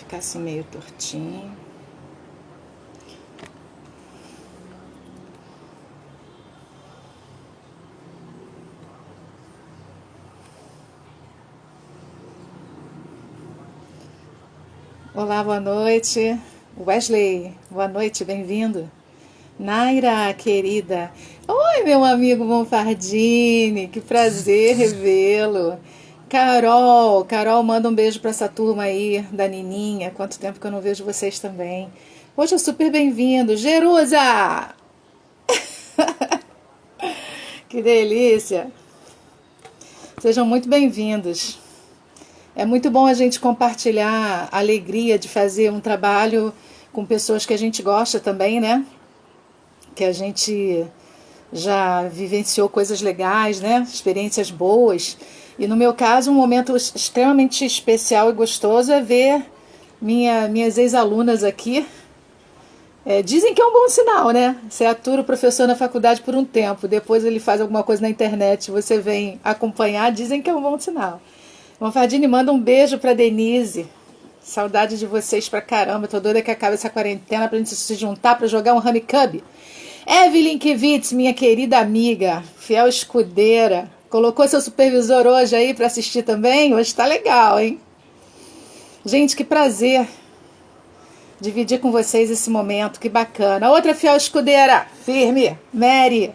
ficar assim meio tortinho. Olá, boa noite. Wesley, boa noite, bem-vindo. Naira, querida. Oi, meu amigo Monfardini, que prazer revê-lo. Carol, manda um beijo para essa turma aí da Nininha. Quanto tempo que eu não vejo vocês também. Poxa, super bem-vindo. Jerusa! Que delícia. Sejam muito bem-vindos. É muito bom a gente compartilhar a alegria de fazer um trabalho com pessoas que a gente gosta também, né? Que a gente já vivenciou coisas legais, né? Experiências boas. E no meu caso, um momento extremamente especial e gostoso é ver minhas ex-alunas aqui. Dizem que é um bom sinal, né? Você atura o professor na faculdade por um tempo, depois ele faz alguma coisa na internet, você vem acompanhar, dizem que é um bom sinal. Monfardini, manda um beijo pra Denise. Saudade de vocês pra caramba. Tô doida que acabe essa quarentena pra gente se juntar pra jogar um Rami Cub. Evelyn Kivitz, minha querida amiga, fiel escudeira. Colocou seu supervisor hoje aí pra assistir também? Hoje tá legal, hein? Gente, que prazer dividir com vocês esse momento. Que bacana. Outra fiel escudeira, firme, Mary.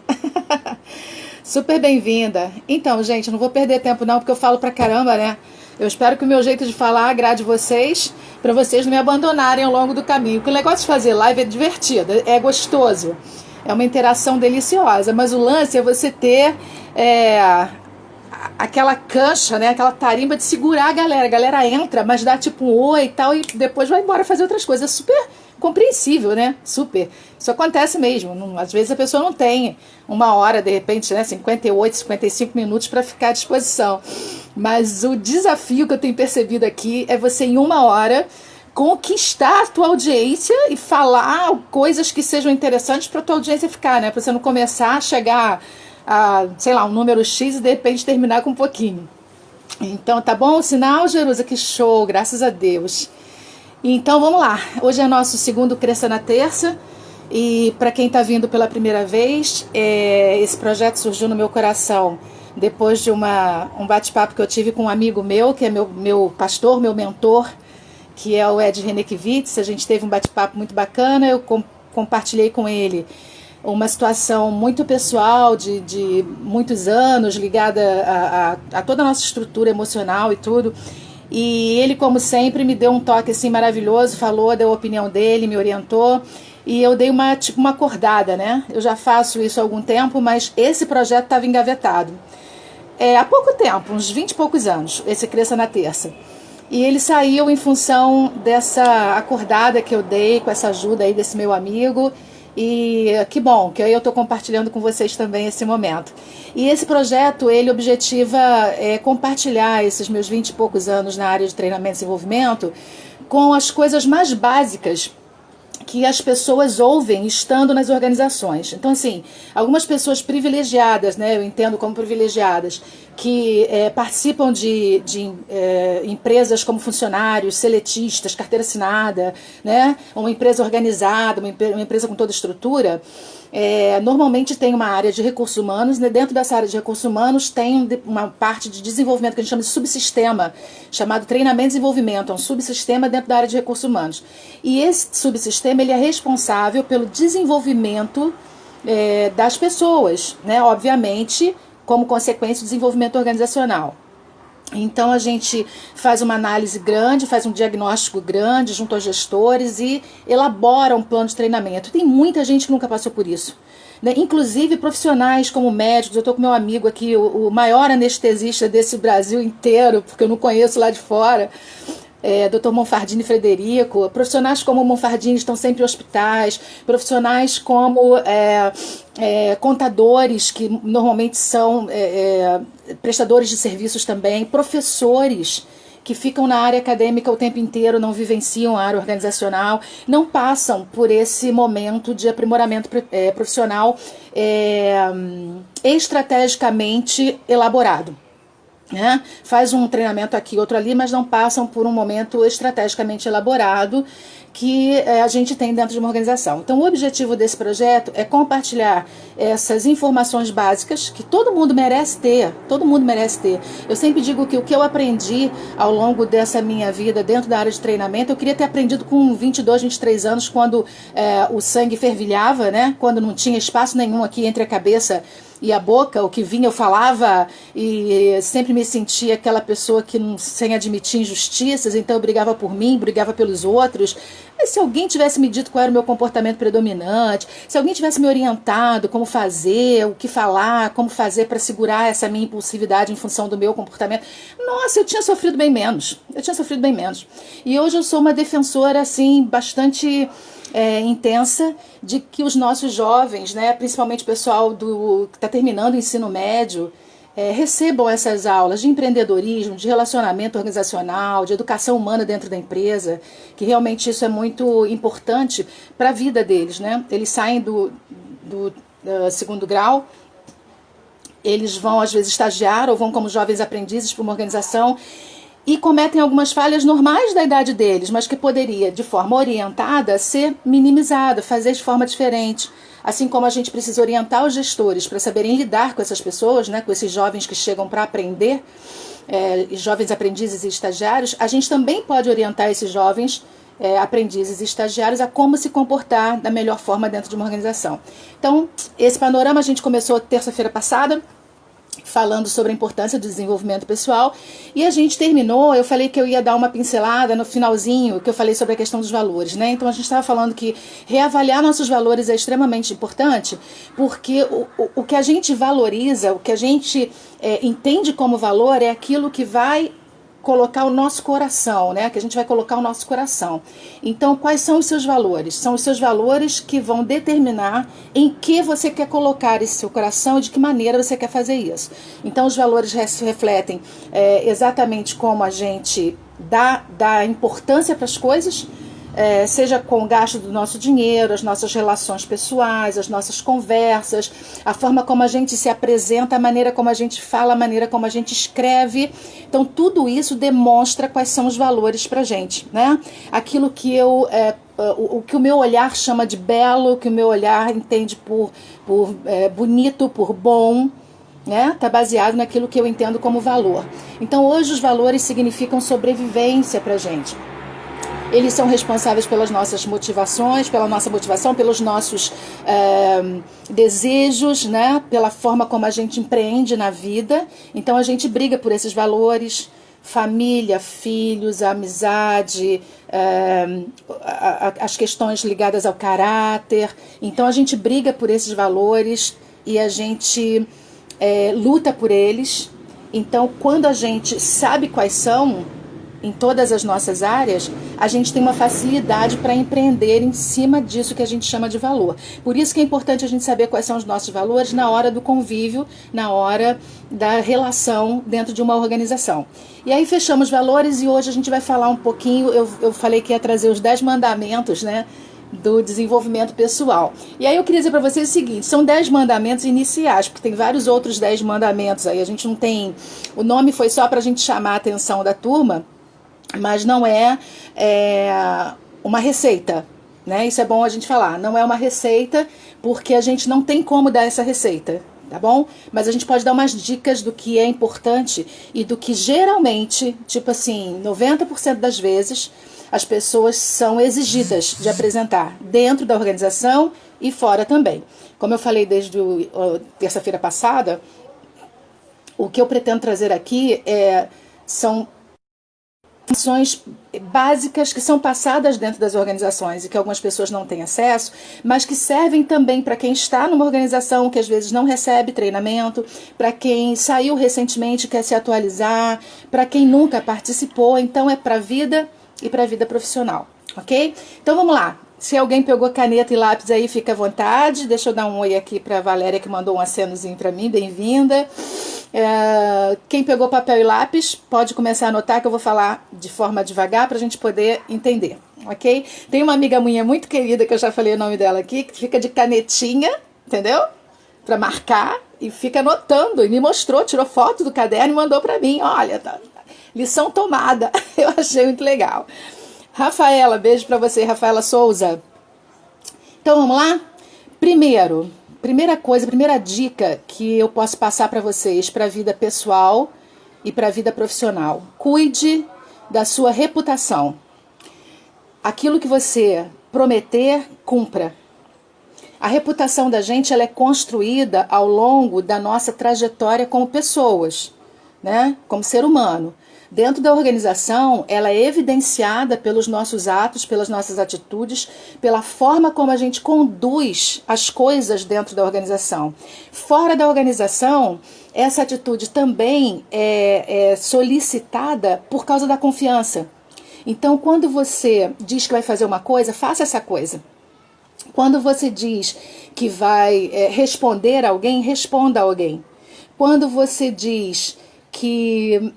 Super bem-vinda. Então, gente, não vou perder tempo não, porque eu falo pra caramba, né? Eu espero que o meu jeito de falar agrade vocês, pra vocês não me abandonarem ao longo do caminho. Porque o negócio de fazer live é divertido, é gostoso, é uma interação deliciosa, mas o lance é você ter aquela cancha, né? Aquela tarimba de segurar a galera. A galera entra, mas dá tipo um oi e tal, e depois vai embora fazer outras coisas. É super compreensível, né? Super. Isso acontece mesmo. Às vezes a pessoa não tem uma hora, de repente, né? 58, 55 minutos para ficar à disposição. Mas o desafio que eu tenho percebido aqui é você, em uma hora, conquistar a tua audiência e falar coisas que sejam interessantes para a tua audiência ficar, né? Para você não começar a chegar a, sei lá, um número X e de repente terminar com um pouquinho. Então, tá bom o sinal, Jerusa? Que show, graças a Deus. Então, vamos lá. Hoje é nosso segundo Cresça na Terça. E para quem está vindo pela primeira vez, esse projeto surgiu no meu coração depois de um bate-papo que eu tive com um amigo meu, que é meu pastor, meu mentor, que é o Ed Renekiewicz. A gente teve um bate-papo muito bacana. Eu compartilhei com ele uma situação muito pessoal, de muitos anos, ligada a toda a nossa estrutura emocional e tudo. E ele, como sempre, me deu um toque assim maravilhoso, falou, deu a opinião dele, me orientou. E eu dei uma acordada, né? Eu já faço isso há algum tempo, mas esse projeto estava engavetado. Há pouco tempo, uns 20 e poucos anos, esse Cresça na Terça. E ele saiu em função dessa acordada que eu dei, com essa ajuda aí desse meu amigo. E que bom, que aí eu estou compartilhando com vocês também esse momento. E esse projeto, ele objetiva compartilhar esses meus 20 e poucos anos na área de treinamento e desenvolvimento com as coisas mais básicas que as pessoas ouvem estando nas organizações. Então, assim, algumas pessoas privilegiadas, né, eu entendo como privilegiadas, que participam de empresas como funcionários, seletistas, carteira assinada, né, uma empresa organizada, uma empresa com toda estrutura, normalmente tem uma área de recursos humanos, né? Dentro dessa área de recursos humanos tem uma parte de desenvolvimento que a gente chama de subsistema, chamado treinamento e desenvolvimento, é um subsistema dentro da área de recursos humanos. E esse subsistema ele é responsável pelo desenvolvimento das pessoas, né? Obviamente, como consequência do desenvolvimento organizacional. Então a gente faz uma análise grande, faz um diagnóstico grande junto aos gestores e elabora um plano de treinamento. Tem muita gente que nunca passou por isso, né? Inclusive profissionais como médicos. Eu estou com meu amigo aqui, o maior anestesista desse Brasil inteiro, porque eu não conheço lá de fora, Dr. Monfardini Frederico. Profissionais como o Monfardini estão sempre em hospitais, profissionais como contadores, que normalmente são prestadores de serviços também, professores que ficam na área acadêmica o tempo inteiro, não vivenciam a área organizacional, não passam por esse momento de aprimoramento profissional estrategicamente elaborado. né? Faz um treinamento aqui, outro ali, mas não passam por um momento estrategicamente elaborado que a gente tem dentro de uma organização. Então, o objetivo desse projeto é compartilhar essas informações básicas que todo mundo merece ter, todo mundo merece ter. Eu sempre digo que o que eu aprendi ao longo dessa minha vida dentro da área de treinamento, eu queria ter aprendido com 22, 23 anos, quando o sangue fervilhava, né? Quando não tinha espaço nenhum aqui entre a cabeça e a boca, o que vinha eu falava, e sempre me sentia aquela pessoa que não, sem admitir injustiças, então eu brigava por mim, brigava pelos outros. Mas se alguém tivesse me dito qual era o meu comportamento predominante, se alguém tivesse me orientado como fazer, o que falar, como fazer para segurar essa minha impulsividade em função do meu comportamento, nossa, eu tinha sofrido bem menos. Eu tinha sofrido bem menos. E hoje eu sou uma defensora, assim, bastante intensa de que os nossos jovens, né, principalmente o pessoal que está terminando o ensino médio, recebam essas aulas de empreendedorismo, de relacionamento organizacional, de educação humana dentro da empresa, que realmente isso é muito importante para a vida deles, né? Eles saem do segundo grau, eles vão às vezes estagiar ou vão como jovens aprendizes para uma organização e cometem algumas falhas normais da idade deles, mas que poderia, de forma orientada, ser minimizada, fazer de forma diferente. Assim como a gente precisa orientar os gestores para saberem lidar com essas pessoas, né, com esses jovens que chegam para aprender, jovens aprendizes e estagiários, a gente também pode orientar esses jovens aprendizes e estagiários a como se comportar da melhor forma dentro de uma organização. Então, esse panorama a gente começou terça-feira passada, falando sobre a importância do desenvolvimento pessoal, e a gente terminou, eu falei que eu ia dar uma pincelada no finalzinho, que eu falei sobre a questão dos valores, né? Então a gente estava falando que reavaliar nossos valores é extremamente importante, porque o que a gente valoriza, o que a gente entende como valor é aquilo que vai colocar o nosso coração, né? Que a gente vai colocar o nosso coração. Então, quais são os seus valores? São os seus valores que vão determinar em que você quer colocar esse seu coração e de que maneira você quer fazer isso. Então, os valores refletem exatamente como a gente dá importância para as coisas, seja com o gasto do nosso dinheiro, as nossas relações pessoais, as nossas conversas, a forma como a gente se apresenta, a maneira como a gente fala, a maneira como a gente escreve. Então, tudo isso demonstra quais são os valores pra gente, né? Aquilo que o que o meu olhar chama de belo, que o meu olhar entende por bonito, por bom, né? Tá baseado naquilo que eu entendo como valor. Então, hoje os valores significam sobrevivência pra gente. Eles são responsáveis pelas nossas motivações, pela nossa motivação, pelos nossos desejos, né? Pela forma como a gente empreende na vida. Então a gente briga por esses valores: família, filhos, a amizade, as questões ligadas ao caráter. Então a gente briga por esses valores e a gente luta por eles. Então, quando a gente sabe quais são, em todas as nossas áreas, a gente tem uma facilidade para empreender em cima disso que a gente chama de valor. Por isso que é importante a gente saber quais são os nossos valores na hora do convívio, na hora da relação dentro de uma organização. E aí fechamos valores e hoje a gente vai falar um pouquinho, eu falei que ia trazer os 10 mandamentos, né, do desenvolvimento pessoal. E aí eu queria dizer para vocês o seguinte: são 10 mandamentos iniciais, porque tem vários outros 10 mandamentos aí, a gente não tem, o nome foi só para a gente chamar a atenção da turma, mas não é uma receita, né? Isso é bom a gente falar. Não é uma receita, porque a gente não tem como dar essa receita, tá bom? Mas a gente pode dar umas dicas do que é importante e do que geralmente, tipo assim, 90% das vezes, as pessoas são exigidas de apresentar dentro da organização e fora também. Como eu falei desde terça-feira passada, o que eu pretendo trazer aqui são informações básicas que são passadas dentro das organizações e que algumas pessoas não têm acesso, mas que servem também para quem está numa organização que às vezes não recebe treinamento, para quem saiu recentemente e quer se atualizar, para quem nunca participou. Então é para a vida e para a vida profissional, ok? Então vamos lá. Se alguém pegou caneta e lápis aí, fica à vontade. Deixa eu dar um oi aqui para a Valéria, que mandou um acenozinho para mim. Bem-vinda. Quem pegou papel e lápis, pode começar a anotar, que eu vou falar de forma devagar para a gente poder entender, ok? Tem uma amiga minha muito querida, que eu já falei o nome dela aqui, que fica de canetinha, entendeu? para marcar e fica anotando. E me mostrou, tirou foto do caderno e mandou para mim. Olha, lição tomada. Eu achei muito legal. Rafaela, beijo para você, Rafaela Souza. Então vamos lá? Primeira coisa, primeira dica que eu posso passar para vocês para a vida pessoal e para a vida profissional. Cuide da sua reputação. Aquilo que você prometer, cumpra. A reputação da gente ela é construída ao longo da nossa trajetória como pessoas, né? Como ser humano. Dentro da organização, ela é evidenciada pelos nossos atos, pelas nossas atitudes, pela forma como a gente conduz as coisas dentro da organização. Fora da organização, essa atitude também é solicitada por causa da confiança. Então, quando você diz que vai fazer uma coisa, faça essa coisa. Quando você diz que vai responder a alguém, responda a alguém. Quando você diz que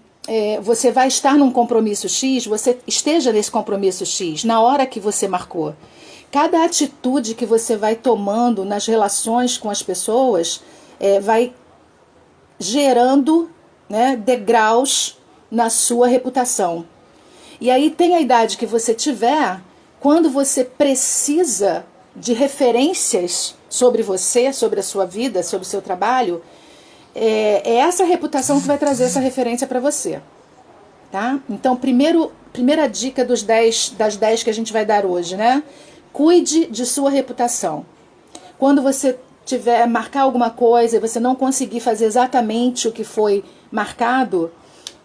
você vai estar num compromisso X, você esteja nesse compromisso X, na hora que você marcou. Cada atitude que você vai tomando nas relações com as pessoas vai gerando, né, degraus na sua reputação. E aí tem a idade que você tiver, quando você precisa de referências sobre você, sobre a sua vida, sobre o seu trabalho, é essa reputação que vai trazer essa referência para você, tá? Então, primeira dica das 10 que a gente vai dar hoje, né? Cuide de sua reputação. Quando você tiver marcar alguma coisa e você não conseguir fazer exatamente o que foi marcado,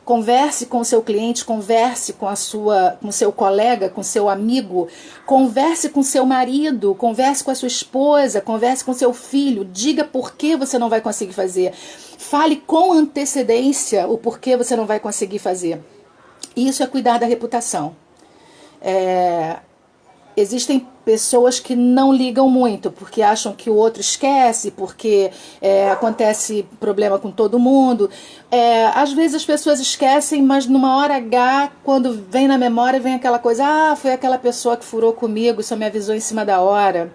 converse com o seu cliente, converse com o seu colega, com o seu amigo, converse com o seu marido, converse com a sua esposa, converse com o seu filho, diga por que você não vai conseguir fazer. Fale com antecedência o porquê você não vai conseguir fazer. Isso é cuidar da reputação. Existem pessoas que não ligam muito, porque acham que o outro esquece, porque acontece problema com todo mundo. Às vezes as pessoas esquecem, mas numa hora H, quando vem na memória, vem aquela coisa, foi aquela pessoa que furou comigo, só me avisou em cima da hora.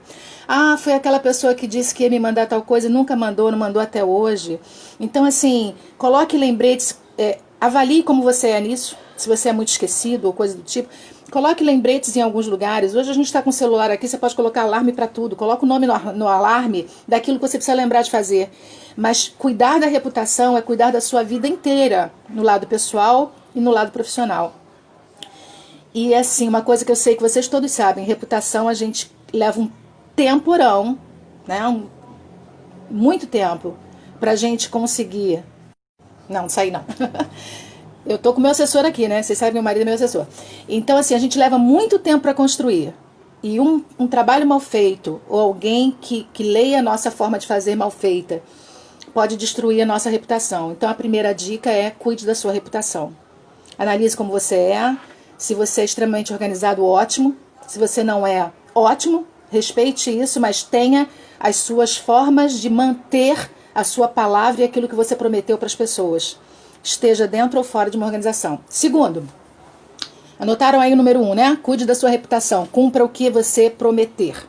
Foi aquela pessoa que disse que ia me mandar tal coisa e nunca mandou, não mandou até hoje. Então, assim, coloque lembretes, avalie como você é nisso, se você é muito esquecido ou coisa do tipo. Coloque lembretes em alguns lugares. Hoje a gente está com o celular aqui, você pode colocar alarme para tudo. Coloca o nome no alarme daquilo que você precisa lembrar de fazer. Mas cuidar da reputação é cuidar da sua vida inteira, no lado pessoal e no lado profissional. E assim, uma coisa que eu sei que vocês todos sabem, reputação a gente leva um temporão, né? Muito tempo pra gente conseguir. Não sai não. Eu tô com meu assessor aqui, né? Vocês sabem que meu marido é meu assessor. Então, assim, a gente leva muito tempo para construir. E um trabalho mal feito, ou alguém que leia a nossa forma de fazer mal feita, pode destruir a nossa reputação. Então, a primeira dica é cuide da sua reputação. Analise como você é. Se você é extremamente organizado, ótimo. Se você não é, ótimo. Respeite isso, mas tenha as suas formas de manter a sua palavra e aquilo que você prometeu para as pessoas. Esteja dentro ou fora de uma organização. Segundo, anotaram aí o número 1, né? Cuide da sua reputação, cumpra o que você prometer.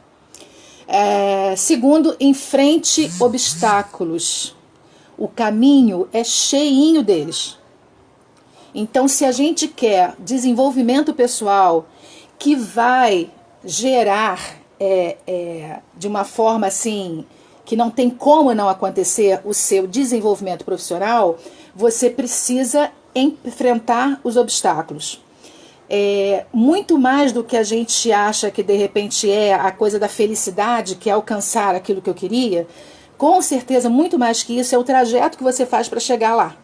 Segundo, enfrente obstáculos. O caminho é cheinho deles. Então, se a gente quer desenvolvimento pessoal que vai gerar de uma forma assim que não tem como não acontecer o seu desenvolvimento profissional, você precisa enfrentar os obstáculos. Muito mais do que a gente acha que de repente é a coisa da felicidade, que é alcançar aquilo que eu queria, com certeza muito mais que isso é o trajeto que você faz para chegar lá.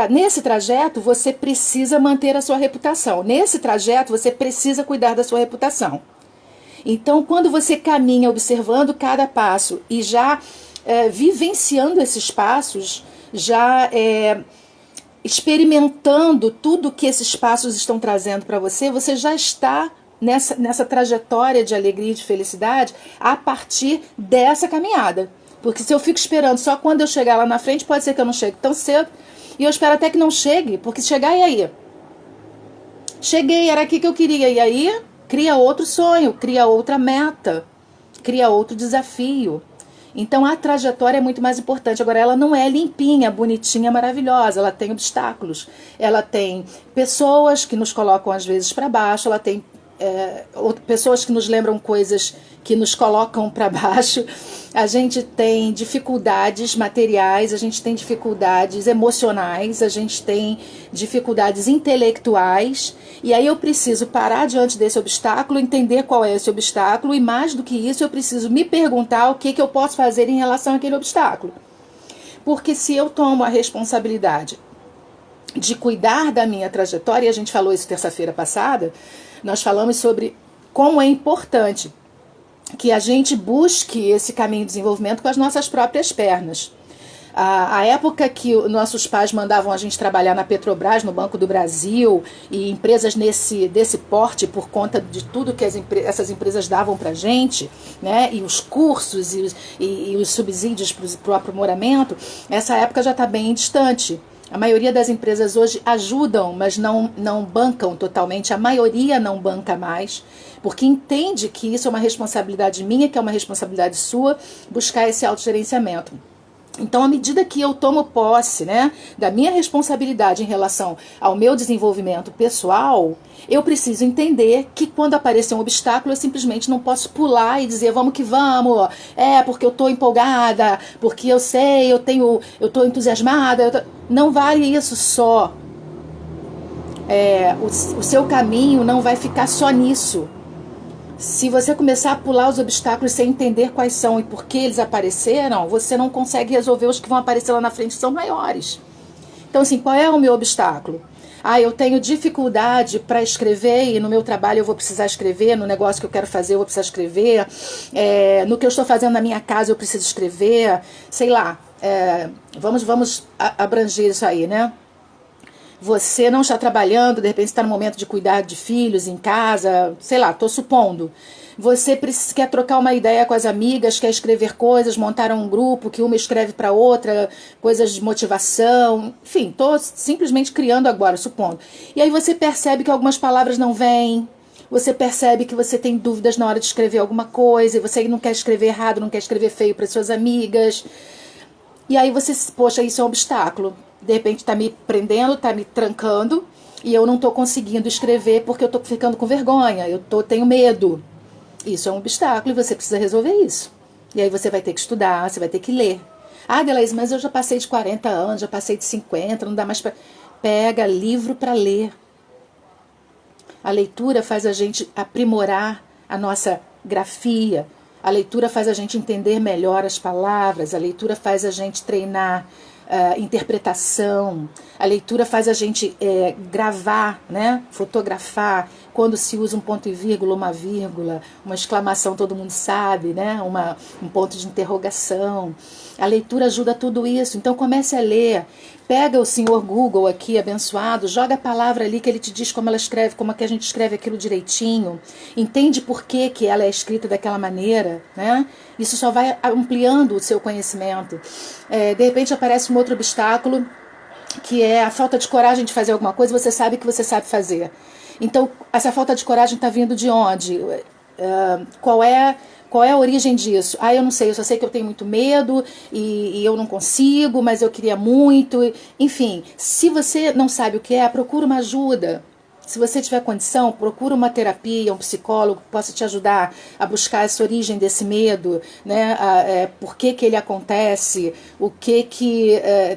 Nesse trajeto você precisa manter a sua reputação. Nesse trajeto você precisa cuidar da sua reputação. Então, quando você caminha observando cada passo e já vivenciando esses passos, já experimentando tudo que esses passos estão trazendo para você, você já está nessa trajetória de alegria e de felicidade a partir dessa caminhada. Porque se eu fico esperando só quando eu chegar lá na frente, pode ser que eu não chegue tão cedo, e eu espero até que não chegue, porque se chegar, e aí? Cheguei, era aqui que eu queria, e aí? Cria outro sonho, cria outra meta, cria outro desafio. Então a trajetória é muito mais importante. Agora, ela não é limpinha, bonitinha, maravilhosa. Ela tem obstáculos. Ela tem pessoas que nos colocam às vezes para baixo. Ela tem pessoas que nos lembram coisas que nos colocam para baixo. A gente tem dificuldades materiais, a gente tem dificuldades emocionais, a gente tem dificuldades intelectuais. E aí eu preciso parar diante desse obstáculo, entender qual é esse obstáculo, e mais do que isso, eu preciso me perguntar o que eu posso fazer em relação àquele obstáculo. Porque se eu tomo a responsabilidade de cuidar da minha trajetória, e a gente falou isso terça-feira passada, nós falamos sobre como é importante que a gente busque esse caminho de desenvolvimento com as nossas próprias pernas. A época que nossos pais mandavam a gente trabalhar na Petrobras, no Banco do Brasil, e empresas desse porte, por conta de tudo que essas empresas davam para a gente, né, e os cursos e os subsídios para o aprimoramento, essa época já está bem distante. A maioria das empresas hoje ajudam, mas não bancam totalmente. A maioria não banca mais, porque entende que isso é uma responsabilidade minha, que é uma responsabilidade sua, buscar esse autogerenciamento. Então, à medida que eu tomo posse, né, da minha responsabilidade em relação ao meu desenvolvimento pessoal, eu preciso entender que quando aparecer um obstáculo, eu simplesmente não posso pular e dizer, vamos que vamos, porque eu estou empolgada, porque eu sei, eu estou entusiasmada. Não vale isso só. O seu caminho não vai ficar só nisso. Se você começar a pular os obstáculos sem entender quais são e por que eles apareceram, você não consegue resolver os que vão aparecer lá na frente, que são maiores. Então, assim, qual é o meu obstáculo? Eu tenho dificuldade para escrever e no meu trabalho eu vou precisar escrever, no negócio que eu quero fazer eu vou precisar escrever, no que eu estou fazendo na minha casa eu preciso escrever, sei lá, vamos abranger isso aí, né? Você não está trabalhando, de repente está no momento de cuidar de filhos em casa, sei lá, estou supondo. Você quer trocar uma ideia com as amigas, quer escrever coisas, montar um grupo que uma escreve para outra, coisas de motivação, enfim, estou simplesmente criando agora, supondo. E aí você percebe que algumas palavras não vêm, você percebe que você tem dúvidas na hora de escrever alguma coisa, e você não quer escrever errado, não quer escrever feio para suas amigas. E aí você, poxa, isso é um obstáculo. De repente está me prendendo, está me trancando, e eu não estou conseguindo escrever porque eu estou ficando com vergonha, tenho medo. Isso é um obstáculo e você precisa resolver isso. E aí você vai ter que estudar, você vai ter que ler. Delaís, mas eu já passei de 40 anos, já passei de 50, não dá mais para... Pega livro para ler. A leitura faz a gente aprimorar a nossa grafia. A leitura faz a gente entender melhor as palavras. A leitura faz a gente treinar interpretação. A leitura faz a gente gravar, né? Fotografar. Quando se usa um ponto e vírgula, uma vírgula, uma exclamação, todo mundo sabe, né? Um ponto de interrogação. A leitura ajuda a tudo isso. Então comece a ler. Pega o senhor Google aqui, abençoado, joga a palavra ali que ele te diz como ela escreve, como é que a gente escreve aquilo direitinho. Entende por que ela é escrita daquela maneira, né? Isso só vai ampliando o seu conhecimento. De repente aparece um outro obstáculo, que é a falta de coragem de fazer alguma coisa, você sabe que você sabe fazer. Então, essa falta de coragem está vindo de onde? Qual é a origem disso? Eu não sei, eu só sei que eu tenho muito medo e eu não consigo, mas eu queria muito. Enfim, se você não sabe o que procura uma ajuda. Se você tiver condição, procura uma terapia, um psicólogo que possa te ajudar a buscar essa origem desse medo, né? Por que ele acontece, o que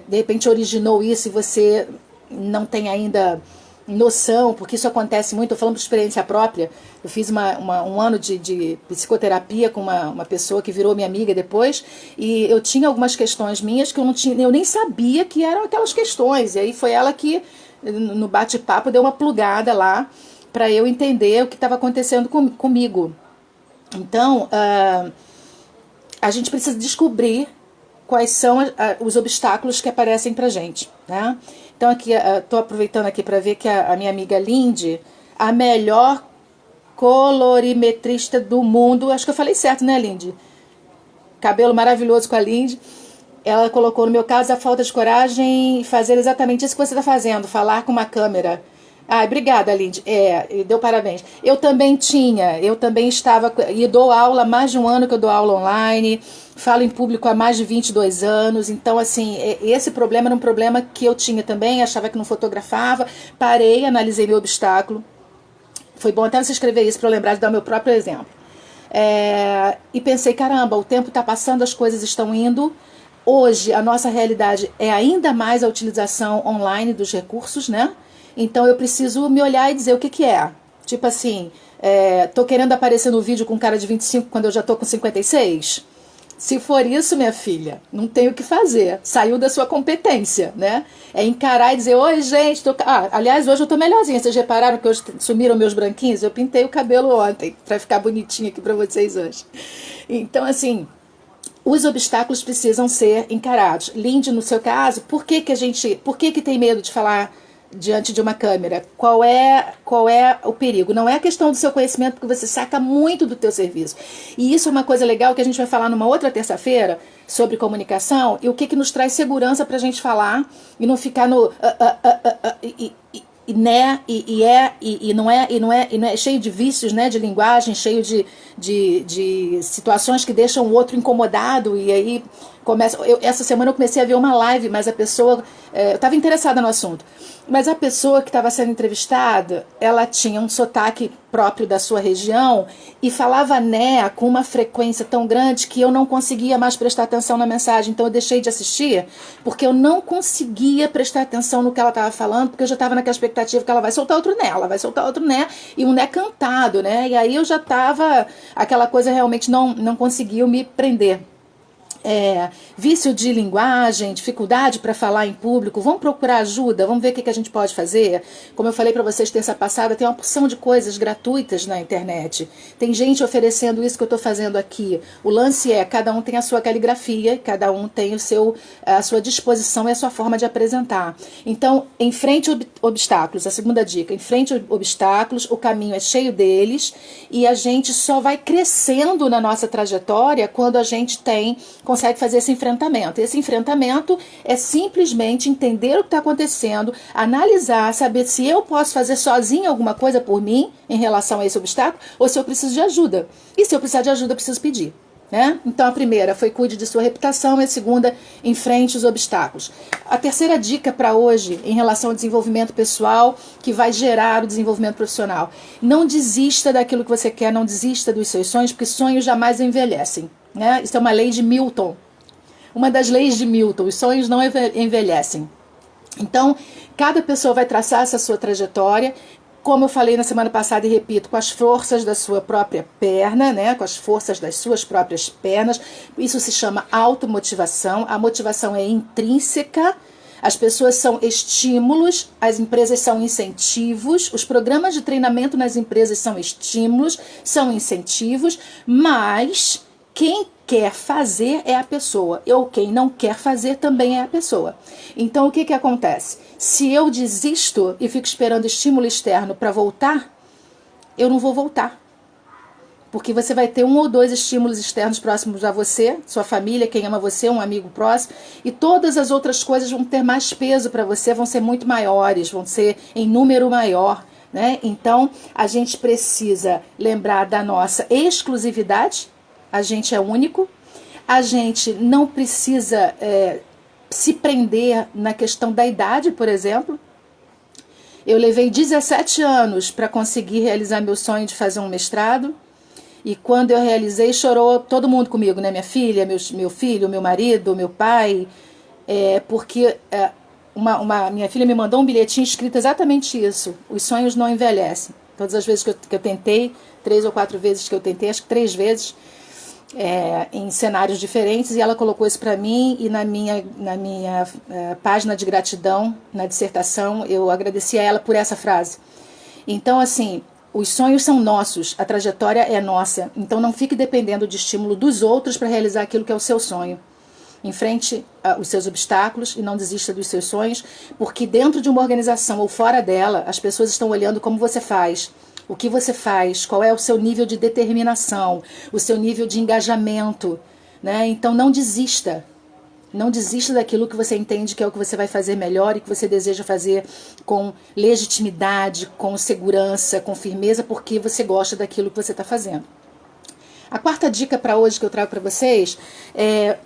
de repente originou isso e você não tem ainda noção, porque isso acontece muito. Eu falando por experiência própria, eu fiz um ano de psicoterapia com uma pessoa que virou minha amiga depois, e eu tinha algumas questões minhas que eu nem sabia que eram aquelas questões, e aí foi ela que no bate-papo deu uma plugada lá para eu entender o que estava acontecendo comigo. Então a gente precisa descobrir quais são os obstáculos que aparecem pra gente, né? Então aqui, estou aproveitando aqui para ver que a minha amiga Lindy, a melhor colorimetrista do mundo, acho que eu falei certo, né, Lindy? Cabelo maravilhoso com a Lindy. Ela colocou, no meu caso, a falta de coragem em fazer exatamente isso que você está fazendo, falar com uma câmera. Ai, obrigada, Lindy. Deu parabéns. Eu também estava, e dou aula há mais de um ano que eu dou aula online, falo em público há mais de 22 anos, então, assim, esse problema era um problema que eu tinha também, achava que não fotografava, parei, analisei meu obstáculo. Foi bom até você escrever isso para eu lembrar de dar o meu próprio exemplo. E pensei, caramba, o tempo está passando, as coisas estão indo. Hoje, a nossa realidade é ainda mais a utilização online dos recursos, né? Então, eu preciso me olhar e dizer o que que é. Tipo assim, tô querendo aparecer no vídeo com um cara de 25 quando eu já tô com 56? Se for isso, minha filha, não tem o que fazer. Saiu da sua competência, né? É encarar e dizer, oi, gente, aliás, hoje eu tô melhorzinha. Vocês repararam que hoje sumiram meus branquinhos? Eu pintei o cabelo ontem para ficar bonitinho aqui para vocês hoje. Então, assim, os obstáculos precisam ser encarados. Lindy, no seu caso, por que que tem medo de falar diante de uma câmera? Qual é o perigo? Não é a questão do seu conhecimento, porque você saca muito do teu serviço. E isso é uma coisa legal que a gente vai falar numa outra terça-feira sobre comunicação e o que nos traz segurança para a gente falar e não ficar no né, e não é cheio de vícios, né, de linguagem, cheio de situações que deixam o outro incomodado, e aí essa semana eu comecei a ver uma live, mas a pessoa, eu estava interessada no assunto, mas a pessoa que estava sendo entrevistada, ela tinha um sotaque próprio da sua região e falava né com uma frequência tão grande que eu não conseguia mais prestar atenção na mensagem. Então eu deixei de assistir porque eu não conseguia prestar atenção no que ela estava falando, porque eu já estava naquela expectativa que ela vai soltar outro né, ela vai soltar outro né, e um né cantado, né? E aí eu já estava, aquela coisa realmente não conseguiu me prender. Vício de linguagem, dificuldade para falar em público, vamos procurar ajuda, vamos ver o que a gente pode fazer. Como eu falei para vocês terça passada, tem uma porção de coisas gratuitas na internet. Tem gente oferecendo isso que eu estou fazendo aqui. O lance cada um tem a sua caligrafia, cada um tem a sua disposição e a sua forma de apresentar. Então, enfrente obstáculos. A segunda dica, enfrente obstáculos, o caminho é cheio deles e a gente só vai crescendo na nossa trajetória quando a gente consegue fazer esse enfrentamento. Esse enfrentamento é simplesmente entender o que está acontecendo, analisar, saber se eu posso fazer sozinho alguma coisa por mim em relação a esse obstáculo ou se eu preciso de ajuda. E se eu precisar de ajuda, eu preciso pedir. Né? Então a primeira foi cuide de sua reputação e a segunda, enfrente os obstáculos. A terceira dica para hoje em relação ao desenvolvimento pessoal que vai gerar o desenvolvimento profissional. Não desista daquilo que você quer, não desista dos seus sonhos, porque sonhos jamais envelhecem. Né? Isso é uma lei de Milton. Uma das leis de Milton, os sonhos não envelhecem. Então, cada pessoa vai traçar essa sua trajetória, como eu falei na semana passada e repito, com as forças da sua própria perna, né? Com as forças das suas próprias pernas. Isso se chama automotivação. A motivação é intrínseca. As pessoas são estímulos, as empresas são incentivos, os programas de treinamento nas empresas são estímulos, são incentivos, mas quem quer fazer é a pessoa, ou quem não quer fazer também é a pessoa. Então o que acontece? Se eu desisto e fico esperando estímulo externo para voltar, eu não vou voltar. Porque você vai ter um ou dois estímulos externos próximos a você, sua família, quem ama você, um amigo próximo, e todas as outras coisas vão ter mais peso para você, vão ser muito maiores, vão ser em número maior. Né? Então a gente precisa lembrar da nossa exclusividade. A gente é único, a gente não precisa se prender na questão da idade, por exemplo. Eu levei 17 anos para conseguir realizar meu sonho de fazer um mestrado, e quando eu realizei, chorou todo mundo comigo, né? Minha filha, meu filho, meu marido, meu pai, porque minha filha me mandou um bilhetinho escrito exatamente isso: os sonhos não envelhecem. Todas as vezes que eu tentei, 3 ou 4 vezes que eu tentei, acho que 3 vezes, em cenários diferentes, e ela colocou isso para mim, e na minha página de gratidão, na dissertação, eu agradeci a ela por essa frase. Então, assim, os sonhos são nossos, a trajetória é nossa, então não fique dependendo de estímulo dos outros para realizar aquilo que é o seu sonho. Enfrente os seus obstáculos e não desista dos seus sonhos, porque dentro de uma organização ou fora dela, as pessoas estão olhando como você faz, o que você faz, qual é o seu nível de determinação, o seu nível de engajamento, né? Então não desista. Não desista daquilo que você entende que é o que você vai fazer melhor e que você deseja fazer com legitimidade, com segurança, com firmeza, porque você gosta daquilo que você está fazendo. A quarta dica para hoje que eu trago para vocês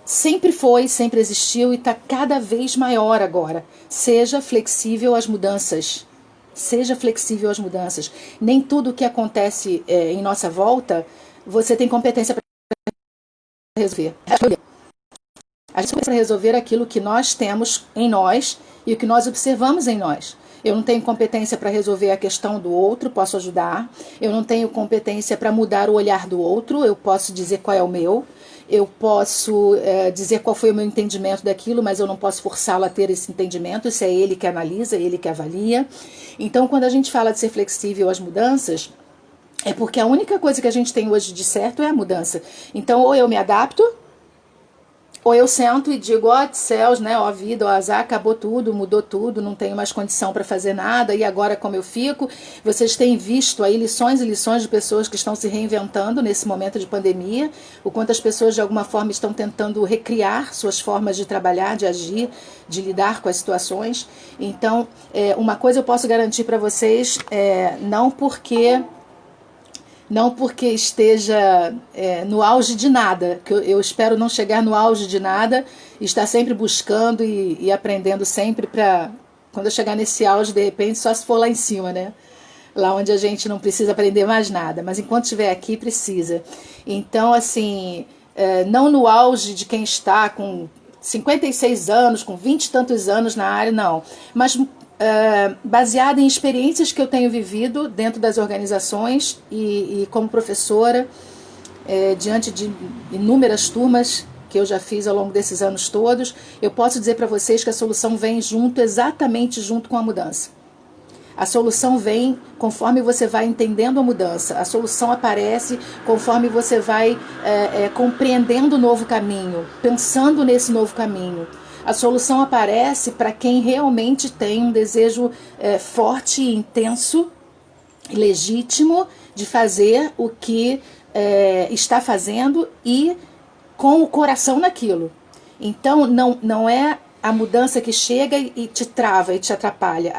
sempre foi, sempre existiu e está cada vez maior agora. Seja flexível às mudanças. Seja flexível às mudanças. Nem tudo que acontece em nossa volta você tem competência para resolver. A gente precisa resolver aquilo que nós temos em nós e o que nós observamos em nós. Eu não tenho competência para resolver a questão do outro, posso ajudar. Eu não tenho competência para mudar o olhar do outro, eu posso dizer qual é o meu. Eu posso dizer qual foi o meu entendimento daquilo, mas eu não posso forçá-lo a ter esse entendimento. Isso é ele que analisa, ele que avalia. Então, quando a gente fala de ser flexível às mudanças, é porque a única coisa que a gente tem hoje de certo é a mudança. Então, ou eu me adapto, ou eu sento e digo, ó céus, né, ó vida, ó azar, acabou tudo, mudou tudo, não tenho mais condição para fazer nada, e agora como eu fico? Vocês têm visto aí lições e lições de pessoas que estão se reinventando nesse momento de pandemia, o quanto as pessoas de alguma forma estão tentando recriar suas formas de trabalhar, de agir, de lidar com as situações. Então, uma coisa eu posso garantir para vocês, não porque esteja no auge de nada, que eu espero não chegar no auge de nada, e estar sempre buscando e aprendendo sempre para, quando eu chegar nesse auge, de repente, só se for lá em cima, né? Lá onde a gente não precisa aprender mais nada, mas enquanto estiver aqui, precisa. Então, assim, não no auge de quem está com 56 anos, com 20 e tantos anos na área, não, mas baseada em experiências que eu tenho vivido dentro das organizações e como professora, diante de inúmeras turmas que eu já fiz ao longo desses anos todos, eu posso dizer para vocês que a solução vem exatamente junto com a mudança. A solução vem conforme você vai entendendo a mudança. A solução aparece conforme você vai compreendendo o novo caminho, pensando nesse novo caminho. A solução aparece para quem realmente tem um desejo forte e intenso, legítimo, de fazer o que está fazendo e com o coração naquilo. Então, não é a mudança que chega e te trava e te atrapalha.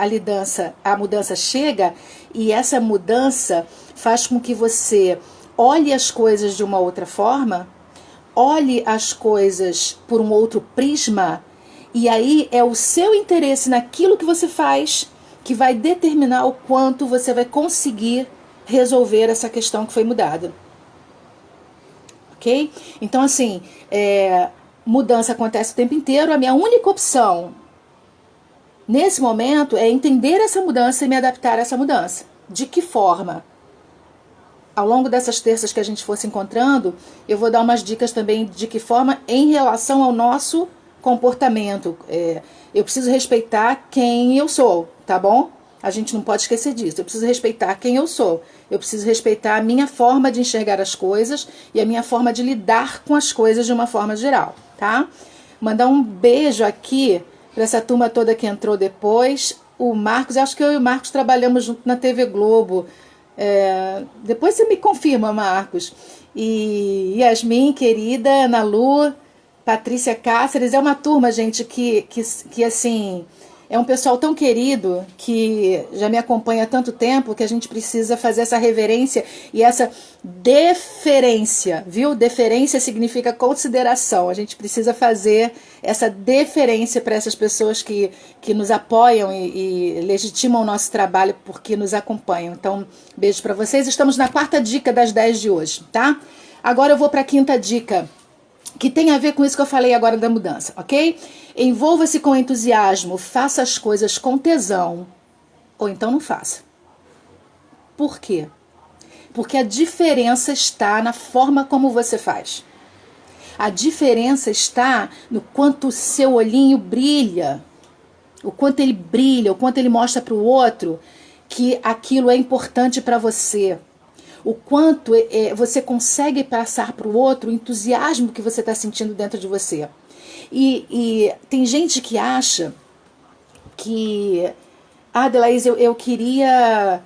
A mudança chega e essa mudança faz com que você olhe as coisas de uma outra forma, olhe as coisas por um outro prisma. E aí é o seu interesse naquilo que você faz que vai determinar o quanto você vai conseguir resolver essa questão que foi mudada. Ok? Então, assim, mudança acontece o tempo inteiro. A minha única opção nesse momento é entender essa mudança e me adaptar a essa mudança. De que forma? Ao longo dessas terças que a gente for se encontrando, eu vou dar umas dicas também de que forma em relação ao nosso comportamento. Eu preciso respeitar quem eu sou, tá bom? A gente não pode esquecer disso. Eu preciso respeitar quem eu sou. Eu preciso respeitar a minha forma de enxergar as coisas e a minha forma de lidar com as coisas de uma forma geral, tá? Mandar um beijo aqui para essa turma toda que entrou depois. O Marcos, acho que eu e o Marcos trabalhamos junto na TV Globo. Depois você me confirma, Marcos. E Yasmin, querida, Ana Lu, Patrícia Cáceres, é uma turma, gente, que assim, é um pessoal tão querido, que já me acompanha há tanto tempo, que a gente precisa fazer essa reverência e essa deferência, viu? Deferência significa consideração, a gente precisa fazer essa deferência para essas pessoas que nos apoiam e legitimam o nosso trabalho porque nos acompanham. Então, beijo para vocês. Estamos na quarta dica das 10 de hoje, tá? Agora eu vou para a quinta dica, que tem a ver com isso que eu falei agora da mudança, ok? Envolva-se com entusiasmo, faça as coisas com tesão, ou então não faça. Por quê? Porque a diferença está na forma como você faz. A diferença está no quanto o seu olhinho brilha, o quanto ele mostra para o outro que aquilo é importante para você. O quanto você consegue passar para o outro o entusiasmo que você está sentindo dentro de você. E tem gente que acha que, Delaís, eu queria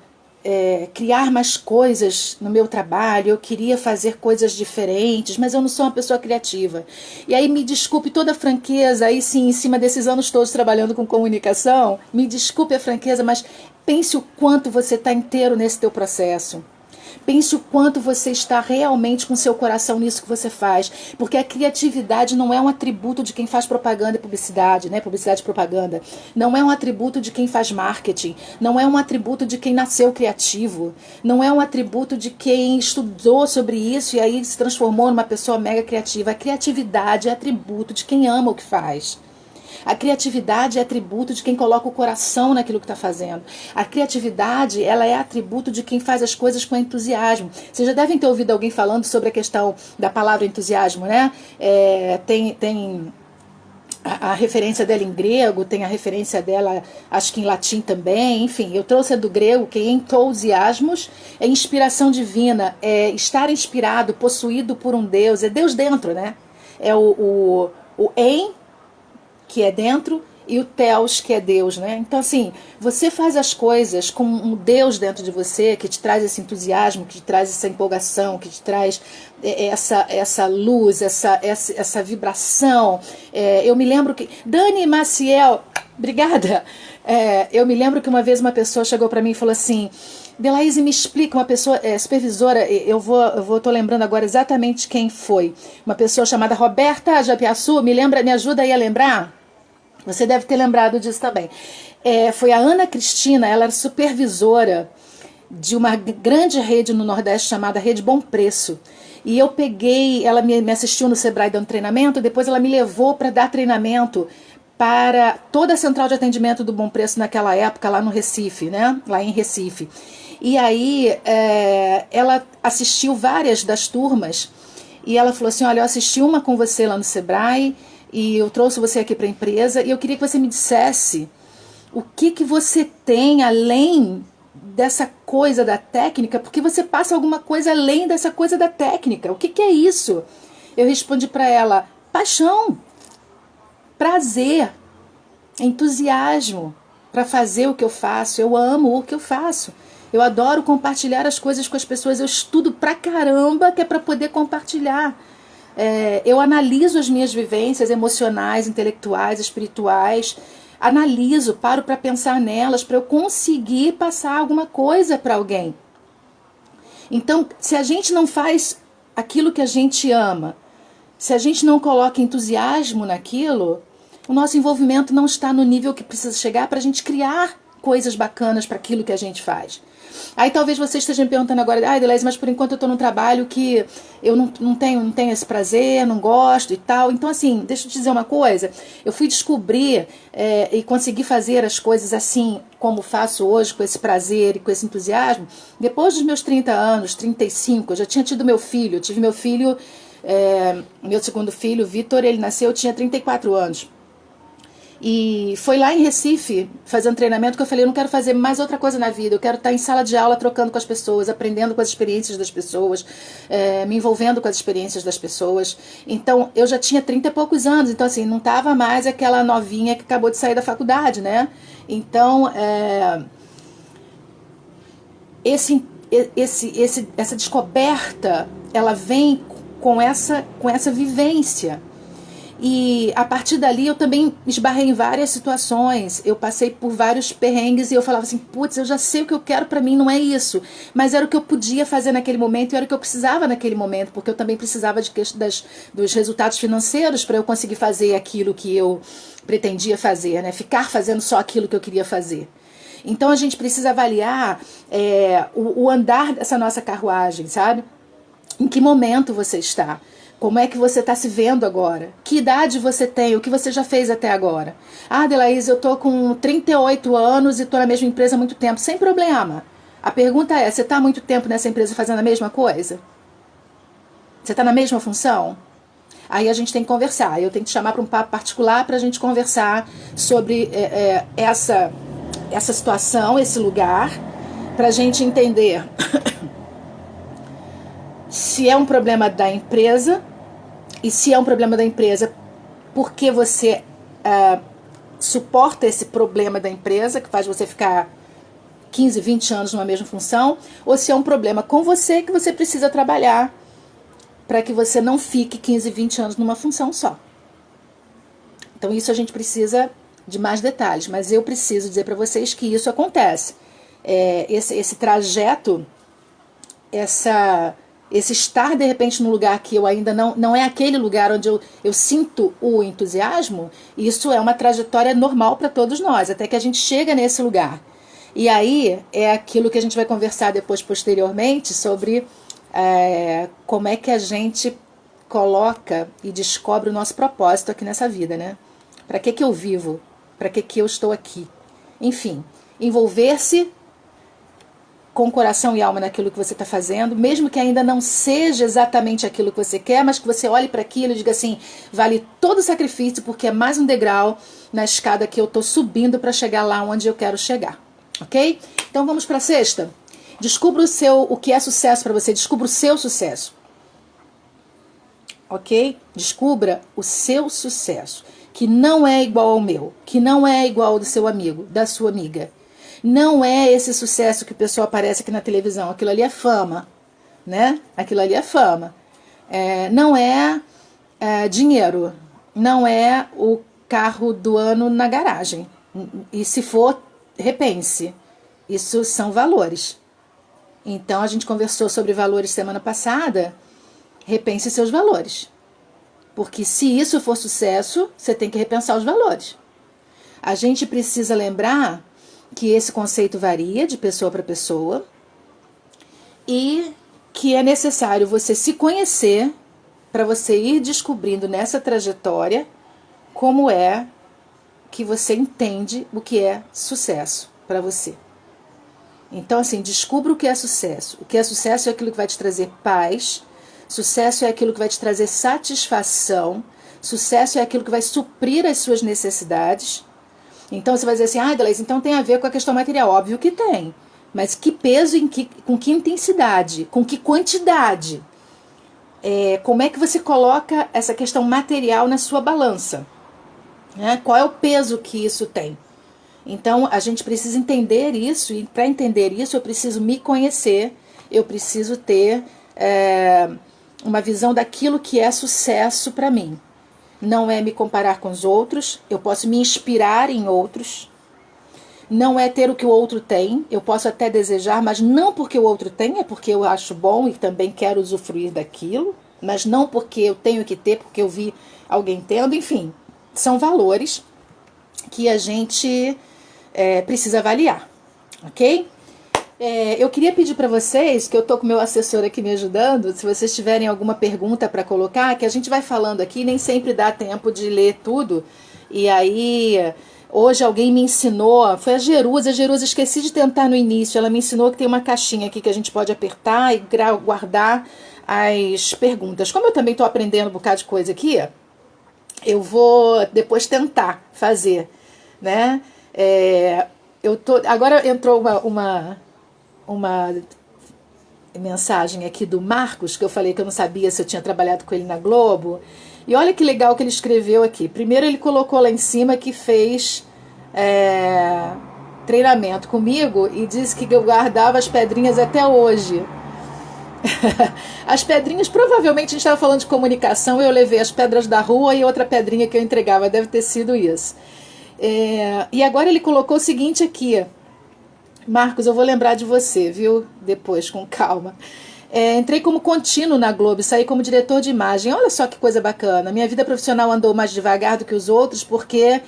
criar mais coisas no meu trabalho, eu queria fazer coisas diferentes, mas eu não sou uma pessoa criativa. E aí me desculpe toda a franqueza, aí sim, em cima desses anos todos trabalhando com comunicação, me desculpe a franqueza, mas pense o quanto você está inteiro nesse teu processo. Pense o quanto você está realmente com seu coração nisso que você faz. Porque a criatividade não é um atributo de quem faz propaganda e publicidade, né? Publicidade e propaganda. Não é um atributo de quem faz marketing. Não é um atributo de quem nasceu criativo. Não é um atributo de quem estudou sobre isso e aí se transformou numa pessoa mega criativa. A criatividade é atributo de quem ama o que faz. A criatividade é atributo de quem coloca o coração naquilo que está fazendo. A criatividade, ela é atributo de quem faz as coisas com entusiasmo. Vocês já devem ter ouvido alguém falando sobre a questão da palavra entusiasmo, né? Tem a referência dela em grego, tem a referência dela, acho que em latim também, enfim, eu trouxe a do grego, que é entusiasmos, é inspiração divina, é estar inspirado, possuído por um Deus, é Deus dentro, né? É o em, que é dentro, e o Theos, que é Deus, né? Então, assim, você faz as coisas com um Deus dentro de você, que te traz esse entusiasmo, que te traz essa empolgação, que te traz essa luz, essa vibração. Eu me lembro que... Dani Maciel, obrigada! Eu me lembro que uma vez uma pessoa chegou para mim e falou assim... Delaíse, me explica, uma pessoa supervisora, tô lembrando agora exatamente quem foi. Uma pessoa chamada Roberta Japiaçu, me ajuda aí a lembrar? Você deve ter lembrado disso também. Foi a Ana Cristina, ela era supervisora de uma grande rede no Nordeste chamada Rede Bom Preço. E eu peguei, ela me assistiu no Sebrae dando treinamento, depois ela me levou para dar treinamento para toda a central de atendimento do Bom Preço naquela época, lá no Recife, né? Lá em Recife. E aí ela assistiu várias das turmas e ela falou assim, olha, eu assisti uma com você lá no Sebrae e eu trouxe você aqui para a empresa e eu queria que você me dissesse o que você tem além dessa coisa da técnica, porque você passa alguma coisa além dessa coisa da técnica. O que é isso? Eu respondi para ela, paixão, prazer, entusiasmo para fazer o que eu faço. Eu amo o que eu faço. Eu adoro compartilhar as coisas com as pessoas. Eu estudo pra caramba que é para poder compartilhar. Eu analiso as minhas vivências emocionais, intelectuais, espirituais. Analiso, paro para pensar nelas, para eu conseguir passar alguma coisa para alguém. Então, se a gente não faz aquilo que a gente ama, se a gente não coloca entusiasmo naquilo, o nosso envolvimento não está no nível que precisa chegar para a gente criar coisas bacanas para aquilo que a gente faz. Aí talvez você esteja me perguntando agora, Delaíse, mas por enquanto eu estou num trabalho que eu não tenho esse prazer, não gosto e tal. Então, assim, deixa eu te dizer uma coisa, eu fui descobrir e conseguir fazer as coisas assim como faço hoje, com esse prazer e com esse entusiasmo, depois dos meus 30 anos, 35, eu já tinha tido meu filho, eu tive meu filho, meu segundo filho, Vitor, ele nasceu, eu tinha 34 anos. E foi lá em Recife, fazendo treinamento, que eu falei, eu não quero fazer mais outra coisa na vida, eu quero estar em sala de aula trocando com as pessoas, aprendendo com as experiências das pessoas, me envolvendo com as experiências das pessoas. Então, eu já tinha 30 e poucos anos, então assim, não estava mais aquela novinha que acabou de sair da faculdade, né? Então, essa descoberta, ela vem com essa vivência. E a partir dali eu também esbarrei em várias situações, eu passei por vários perrengues e eu falava assim, putz, eu já sei o que eu quero pra mim, não é isso, mas era o que eu podia fazer naquele momento e era o que eu precisava naquele momento, porque eu também precisava dos resultados financeiros para eu conseguir fazer aquilo que eu pretendia fazer, né? Ficar fazendo só aquilo que eu queria fazer. Então a gente precisa avaliar o andar dessa nossa carruagem, sabe? Em que momento você está? Como é que você está se vendo agora? Que idade você tem? O que você já fez até agora? Ah, Delaíse, eu estou com 38 anos e estou na mesma empresa há muito tempo. Sem problema. A pergunta é, você está há muito tempo nessa empresa fazendo a mesma coisa? Você está na mesma função? Aí a gente tem que conversar. Eu tenho que te chamar para um papo particular para a gente conversar sobre essa situação, esse lugar, para a gente entender se é um problema da empresa. E se é um problema da empresa, por que você suporta esse problema da empresa, que faz você ficar 15, 20 anos numa mesma função, ou se é um problema com você que você precisa trabalhar para que você não fique 15, 20 anos numa função só. Então isso a gente precisa de mais detalhes, mas eu preciso dizer para vocês que isso acontece. Esse trajeto, esse estar de repente num lugar que eu ainda não é aquele lugar onde eu sinto o entusiasmo, isso é uma trajetória normal para todos nós, até que a gente chega nesse lugar. E aí é aquilo que a gente vai conversar depois, posteriormente, sobre como é que a gente coloca e descobre o nosso propósito aqui nessa vida, né? Para que eu vivo? Para que eu estou aqui? Enfim, envolver-se com coração e alma naquilo que você está fazendo, mesmo que ainda não seja exatamente aquilo que você quer, mas que você olhe para aquilo e diga assim, vale todo o sacrifício, porque é mais um degrau na escada que eu estou subindo para chegar lá onde eu quero chegar, ok? Então vamos para a sexta. Descubra o que é sucesso para você, descubra o seu sucesso, ok? Descubra o seu sucesso, que não é igual ao meu, que não é igual ao do seu amigo, da sua amiga. Não é esse sucesso que o pessoal aparece aqui na televisão. Aquilo ali é fama, né? Aquilo ali é fama. Não é dinheiro. Não é o carro do ano na garagem. E se for, repense. Isso são valores. Então, a gente conversou sobre valores semana passada. Repense seus valores. Porque se isso for sucesso, você tem que repensar os valores. A gente precisa lembrar que esse conceito varia de pessoa para pessoa e que é necessário você se conhecer para você ir descobrindo nessa trajetória como é que você entende o que é sucesso para você. Então, assim, descubra o que é sucesso. O que é sucesso é aquilo que vai te trazer paz, sucesso é aquilo que vai te trazer satisfação, sucesso é aquilo que vai suprir as suas necessidades. Então você vai dizer assim, Delis, então tem a ver com a questão material. Óbvio que tem. Mas que peso, com que intensidade, com que quantidade? Como é que você coloca essa questão material na sua balança? Qual é o peso que isso tem? Então a gente precisa entender isso, e para entender isso eu preciso me conhecer, eu preciso ter uma visão daquilo que é sucesso para mim. Não é me comparar com os outros, eu posso me inspirar em outros. Não é ter o que o outro tem, eu posso até desejar, mas não porque o outro tem, é porque eu acho bom e também quero usufruir daquilo, mas não porque eu tenho que ter, porque eu vi alguém tendo, enfim. São valores que a gente precisa avaliar, ok? Eu queria pedir para vocês, que eu estou com o meu assessor aqui me ajudando, se vocês tiverem alguma pergunta para colocar, que a gente vai falando aqui, nem sempre dá tempo de ler tudo. E aí, hoje alguém me ensinou, foi a Jerusa, esqueci de tentar no início, ela me ensinou que tem uma caixinha aqui que a gente pode apertar e guardar as perguntas. Como eu também estou aprendendo um bocado de coisa aqui, eu vou depois tentar fazer, né? Agora entrou uma mensagem aqui do Marcos, que eu falei que eu não sabia se eu tinha trabalhado com ele na Globo. E olha que legal que ele escreveu aqui. Primeiro ele colocou lá em cima que fez treinamento comigo e disse que eu guardava as pedrinhas até hoje. As pedrinhas, provavelmente a gente estava falando de comunicação, eu levei as pedras da rua e outra pedrinha que eu entregava, deve ter sido isso. E agora ele colocou o seguinte aqui: Marcos, eu vou lembrar de você, viu? Depois, com calma. Entrei como contínuo na Globo, saí como diretor de imagem. Olha só que coisa bacana. Minha vida profissional andou mais devagar do que os outros porque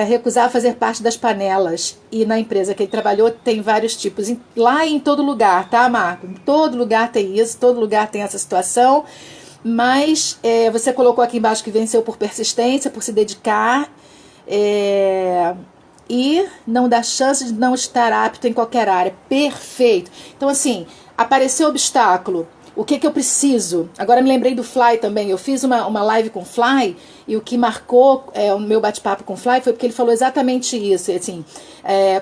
recusava fazer parte das panelas. E na empresa que ele trabalhou tem vários tipos. Lá em todo lugar, tá, Marco? Em todo lugar tem isso, todo lugar tem essa situação. Mas você colocou aqui embaixo que venceu por persistência, por se dedicar. E não dá chance de não estar apto em qualquer área. Perfeito. Então, assim, apareceu obstáculo. O que eu preciso? Agora me lembrei do Fly também. Eu fiz uma live com o Fly e o que marcou o meu bate-papo com o Fly foi porque ele falou exatamente isso. Assim,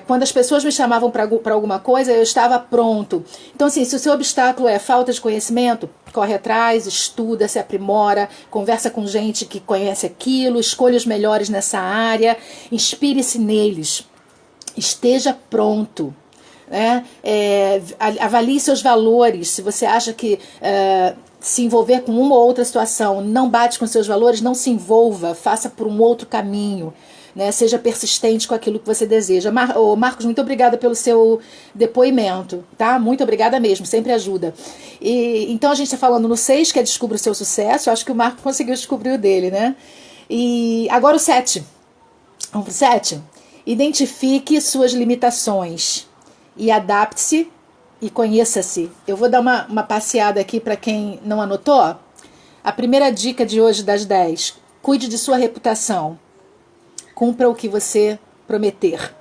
quando as pessoas me chamavam para alguma coisa, eu estava pronto. Então, assim, se o seu obstáculo é falta de conhecimento, corre atrás, estuda, se aprimora, conversa com gente que conhece aquilo, escolha os melhores nessa área, inspire-se neles. Esteja pronto. né? Avalie seus valores. Se você acha que se envolver com uma ou outra situação não bate com seus valores, não se envolva, faça por um outro caminho. Né, seja persistente com aquilo que você deseja. Marcos, muito obrigada pelo seu depoimento, tá? Muito obrigada mesmo, sempre ajuda. Então a gente está falando no 6, que é descubra o seu sucesso. Eu acho que o Marcos conseguiu descobrir o dele, né? E agora o 7. Vamos pro 7? Identifique suas limitações e adapte-se e conheça-se. Eu vou dar uma passeada aqui para quem não anotou. A primeira dica de hoje das 10: cuide de sua reputação. Cumpra o que você prometer.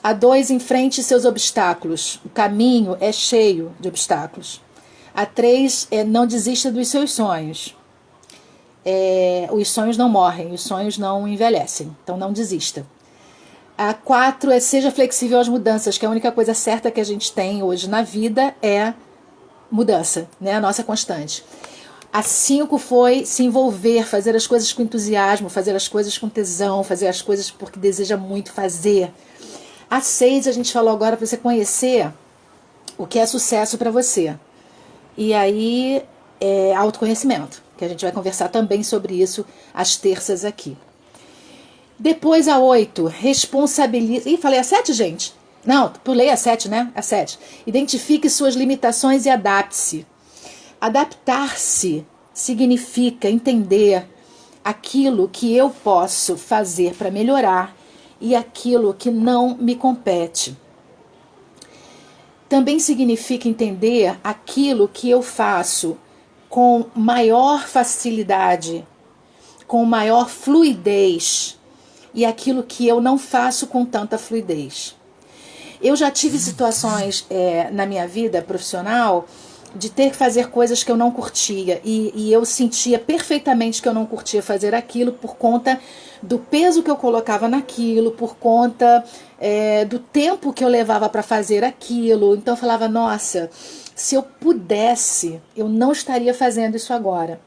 A 2, enfrente seus obstáculos. O caminho é cheio de obstáculos. A 3, não desista dos seus sonhos. Os sonhos não morrem, os sonhos não envelhecem. Então não desista. A 4 seja flexível às mudanças, que a única coisa certa que a gente tem hoje na vida é mudança, né? A nossa constante. A 5 foi se envolver, fazer as coisas com entusiasmo, fazer as coisas com tesão, fazer as coisas porque deseja muito fazer. A 6 a gente falou agora para você conhecer o que é sucesso para você. E aí autoconhecimento, que a gente vai conversar também sobre isso às terças aqui. Depois a 8, responsabilize... Ih, falei a 7, gente? Não, pulei a 7, né? A 7. Identifique suas limitações e adapte-se. Adaptar-se significa entender aquilo que eu posso fazer para melhorar e aquilo que não me compete. Também significa entender aquilo que eu faço com maior facilidade, com maior fluidez, e aquilo que eu não faço com tanta fluidez. Eu já tive situações na minha vida profissional de ter que fazer coisas que eu não curtia, e eu sentia perfeitamente que eu não curtia fazer aquilo por conta do peso que eu colocava naquilo, por conta do tempo que eu levava para fazer aquilo. Então eu falava, nossa, se eu pudesse, eu não estaria fazendo isso agora.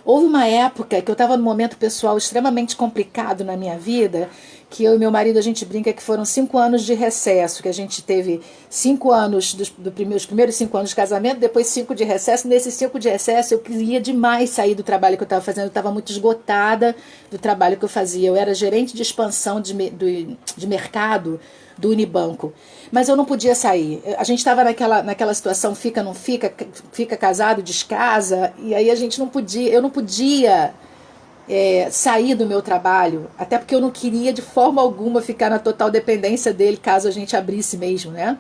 Houve uma época que eu estava num momento pessoal extremamente complicado na minha vida, que eu e meu marido, a gente brinca que foram 5 anos de recesso, que a gente teve 5 anos, os primeiros 5 anos de casamento, depois 5 de recesso. Nesses 5 de recesso eu queria demais sair do trabalho que eu estava fazendo, eu estava muito esgotada do trabalho que eu fazia. Eu era gerente de expansão de mercado do Unibanco, mas eu não podia sair. A gente estava naquela situação, fica, não fica, fica casado, descasa, e aí eu não podia sair do meu trabalho, até porque eu não queria de forma alguma ficar na total dependência dele, caso a gente abrisse mesmo, né?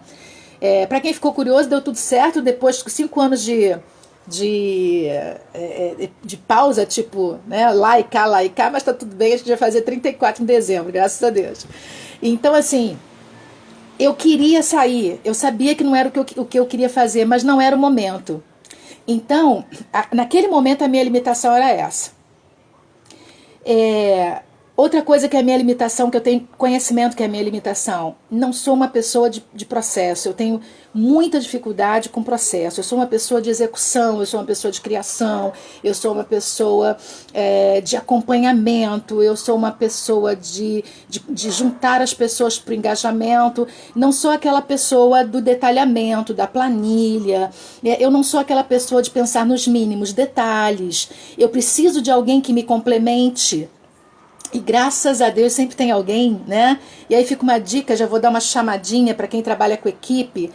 Para quem ficou curioso, deu tudo certo. Depois de 5 anos de pausa, tipo, né, lá e cá, mas tá tudo bem, a gente vai fazer 34 em dezembro, graças a Deus. Então, assim, eu queria sair, eu sabia que não era o que eu queria fazer, mas não era o momento. Então, naquele momento a minha limitação era essa. Outra coisa que é a minha limitação, que eu tenho conhecimento que é a minha limitação, não sou uma pessoa de processo, eu tenho muita dificuldade com processo. Eu sou uma pessoa de execução, eu sou uma pessoa de criação, eu sou uma pessoa de acompanhamento, eu sou uma pessoa de juntar as pessoas para o engajamento. Não sou aquela pessoa do detalhamento, da planilha, eu não sou aquela pessoa de pensar nos mínimos detalhes. Eu preciso de alguém que me complemente. E graças a Deus sempre tem alguém, né? E aí fica uma dica, já vou dar uma chamadinha para quem trabalha com equipe.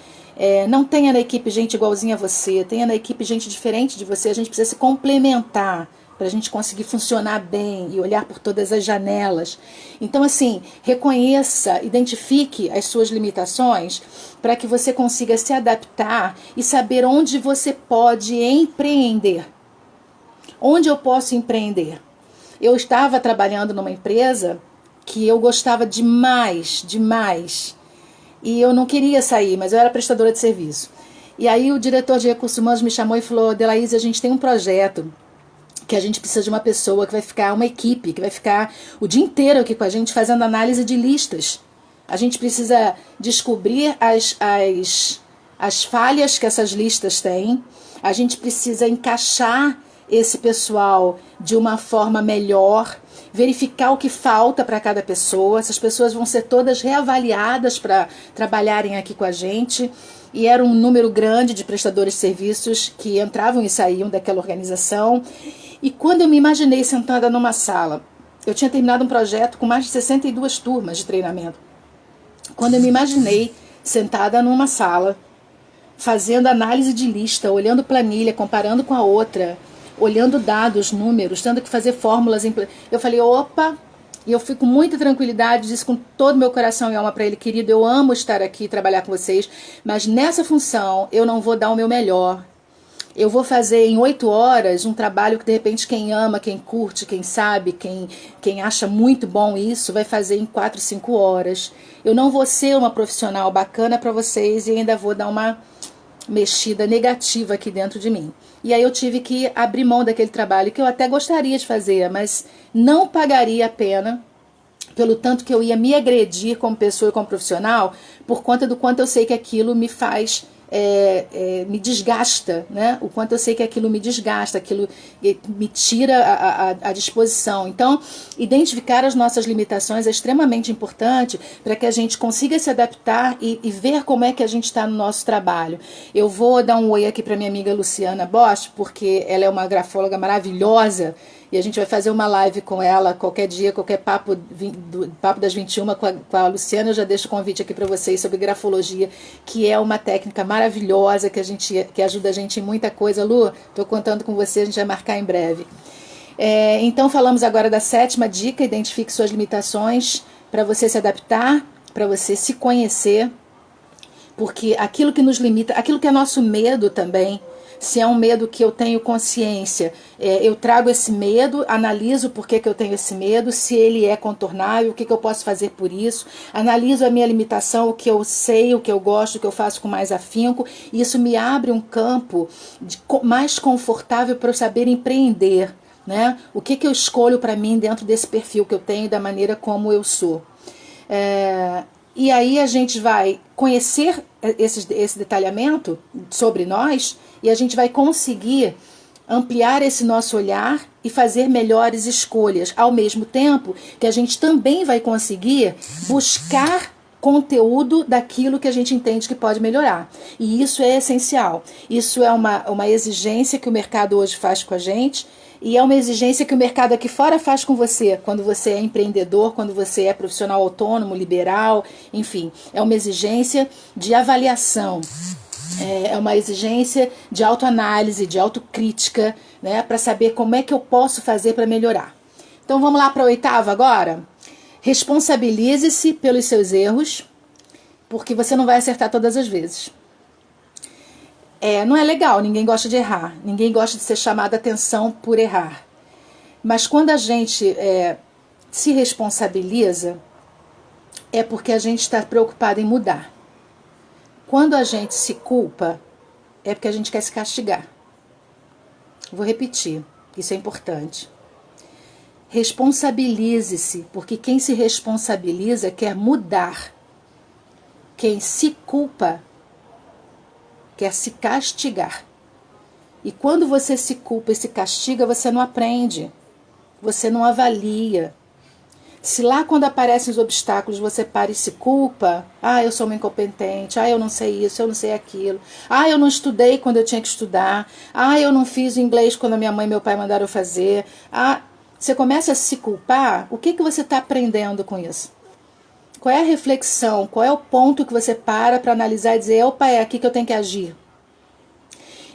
Não tenha na equipe gente igualzinha a você, tenha na equipe gente diferente de você. A gente precisa se complementar para a gente conseguir funcionar bem e olhar por todas as janelas. Então, assim, reconheça, identifique as suas limitações para que você consiga se adaptar e saber onde você pode empreender. Onde eu posso empreender? Eu estava trabalhando numa empresa que eu gostava demais, e eu não queria sair, mas eu era prestadora de serviço. E aí o diretor de recursos humanos me chamou e falou, Delaíse, a gente tem um projeto que a gente precisa de uma pessoa que vai ficar, uma equipe, que vai ficar o dia inteiro aqui com a gente fazendo análise de listas. A gente precisa descobrir as falhas que essas listas têm, a gente precisa encaixar esse pessoal de uma forma melhor, verificar o que falta para cada pessoa. Essas pessoas vão ser todas reavaliadas para trabalharem aqui com a gente. E era um número grande de prestadores de serviços que entravam e saíam daquela organização. E quando eu me imaginei sentada numa sala, eu tinha terminado um projeto com mais de 62 turmas de treinamento. Quando eu me imaginei sentada numa sala, fazendo análise de lista, olhando planilha, comparando com a outra, olhando dados, números, tendo que fazer fórmulas, eu falei, opa, e eu fui com muita tranquilidade, disse com todo o meu coração e alma para ele, querido, eu amo estar aqui e trabalhar com vocês, mas nessa função eu não vou dar o meu melhor. Eu vou fazer em 8 horas um trabalho que de repente quem ama, quem curte, quem sabe, quem acha muito bom isso, vai fazer em 4, 5 horas. Eu não vou ser uma profissional bacana para vocês e ainda vou dar uma mexida negativa aqui dentro de mim. E aí eu tive que abrir mão daquele trabalho que eu até gostaria de fazer, mas não pagaria a pena pelo tanto que eu ia me agredir como pessoa e como profissional, por conta do quanto eu sei que aquilo me faz... me desgasta, né? O quanto eu sei que aquilo me desgasta, aquilo me tira a disposição. Então, identificar as nossas limitações é extremamente importante para que a gente consiga se adaptar e ver como é que a gente está no nosso trabalho. Eu vou dar um oi aqui para minha amiga Luciana Bosch, porque ela é uma grafóloga maravilhosa, e a gente vai fazer uma live com ela qualquer dia, qualquer papo das 21 com a Luciana. Eu já deixo o convite aqui para vocês sobre grafologia, que é uma técnica maravilhosa que ajuda a gente em muita coisa. Lu, estou contando com você, a gente vai marcar em breve. Então falamos agora da 7ª dica, identifique suas limitações para você se adaptar, para você se conhecer, porque aquilo que nos limita, aquilo que é nosso medo também, se é um medo que eu tenho consciência, eu trago esse medo, analiso por que eu tenho esse medo, se ele é contornável, o que eu posso fazer por isso, analiso a minha limitação, o que eu sei, o que eu gosto, o que eu faço com mais afinco, e isso me abre um campo mais confortável para eu saber empreender, né? O que eu escolho para mim dentro desse perfil que eu tenho, da maneira como eu sou. E aí a gente vai conhecer esse detalhamento sobre nós e a gente vai conseguir ampliar esse nosso olhar e fazer melhores escolhas, ao mesmo tempo que a gente também vai conseguir buscar conteúdo daquilo que a gente entende que pode melhorar. E isso é essencial. Isso é uma exigência que o mercado hoje faz com a gente, e é uma exigência que o mercado aqui fora faz com você, quando você é empreendedor, quando você é profissional autônomo, liberal, enfim. É uma exigência de avaliação, é uma exigência de autoanálise, de autocrítica, né, para saber como é que eu posso fazer para melhorar. Então vamos lá para a 8ª agora? Responsabilize-se pelos seus erros, porque você não vai acertar todas as vezes. Não é legal, ninguém gosta de errar, ninguém gosta de ser chamado a atenção por errar. Mas quando a gente se responsabiliza, é porque a gente está preocupado em mudar. Quando a gente se culpa, é porque a gente quer se castigar. Vou repetir, isso é importante. Responsabilize-se, porque quem se responsabiliza quer mudar. Quem se culpa quer se castigar. E quando você se culpa e se castiga, você não aprende, você não avalia. Se lá quando aparecem os obstáculos você para e se culpa, eu sou uma incompetente, eu não sei isso, eu não sei aquilo, eu não estudei quando eu tinha que estudar, eu não fiz o inglês quando a minha mãe e meu pai mandaram eu fazer, você começa a se culpar, o que você está aprendendo com isso? Qual é a reflexão, qual é o ponto que você para analisar e dizer, opa, é aqui que eu tenho que agir?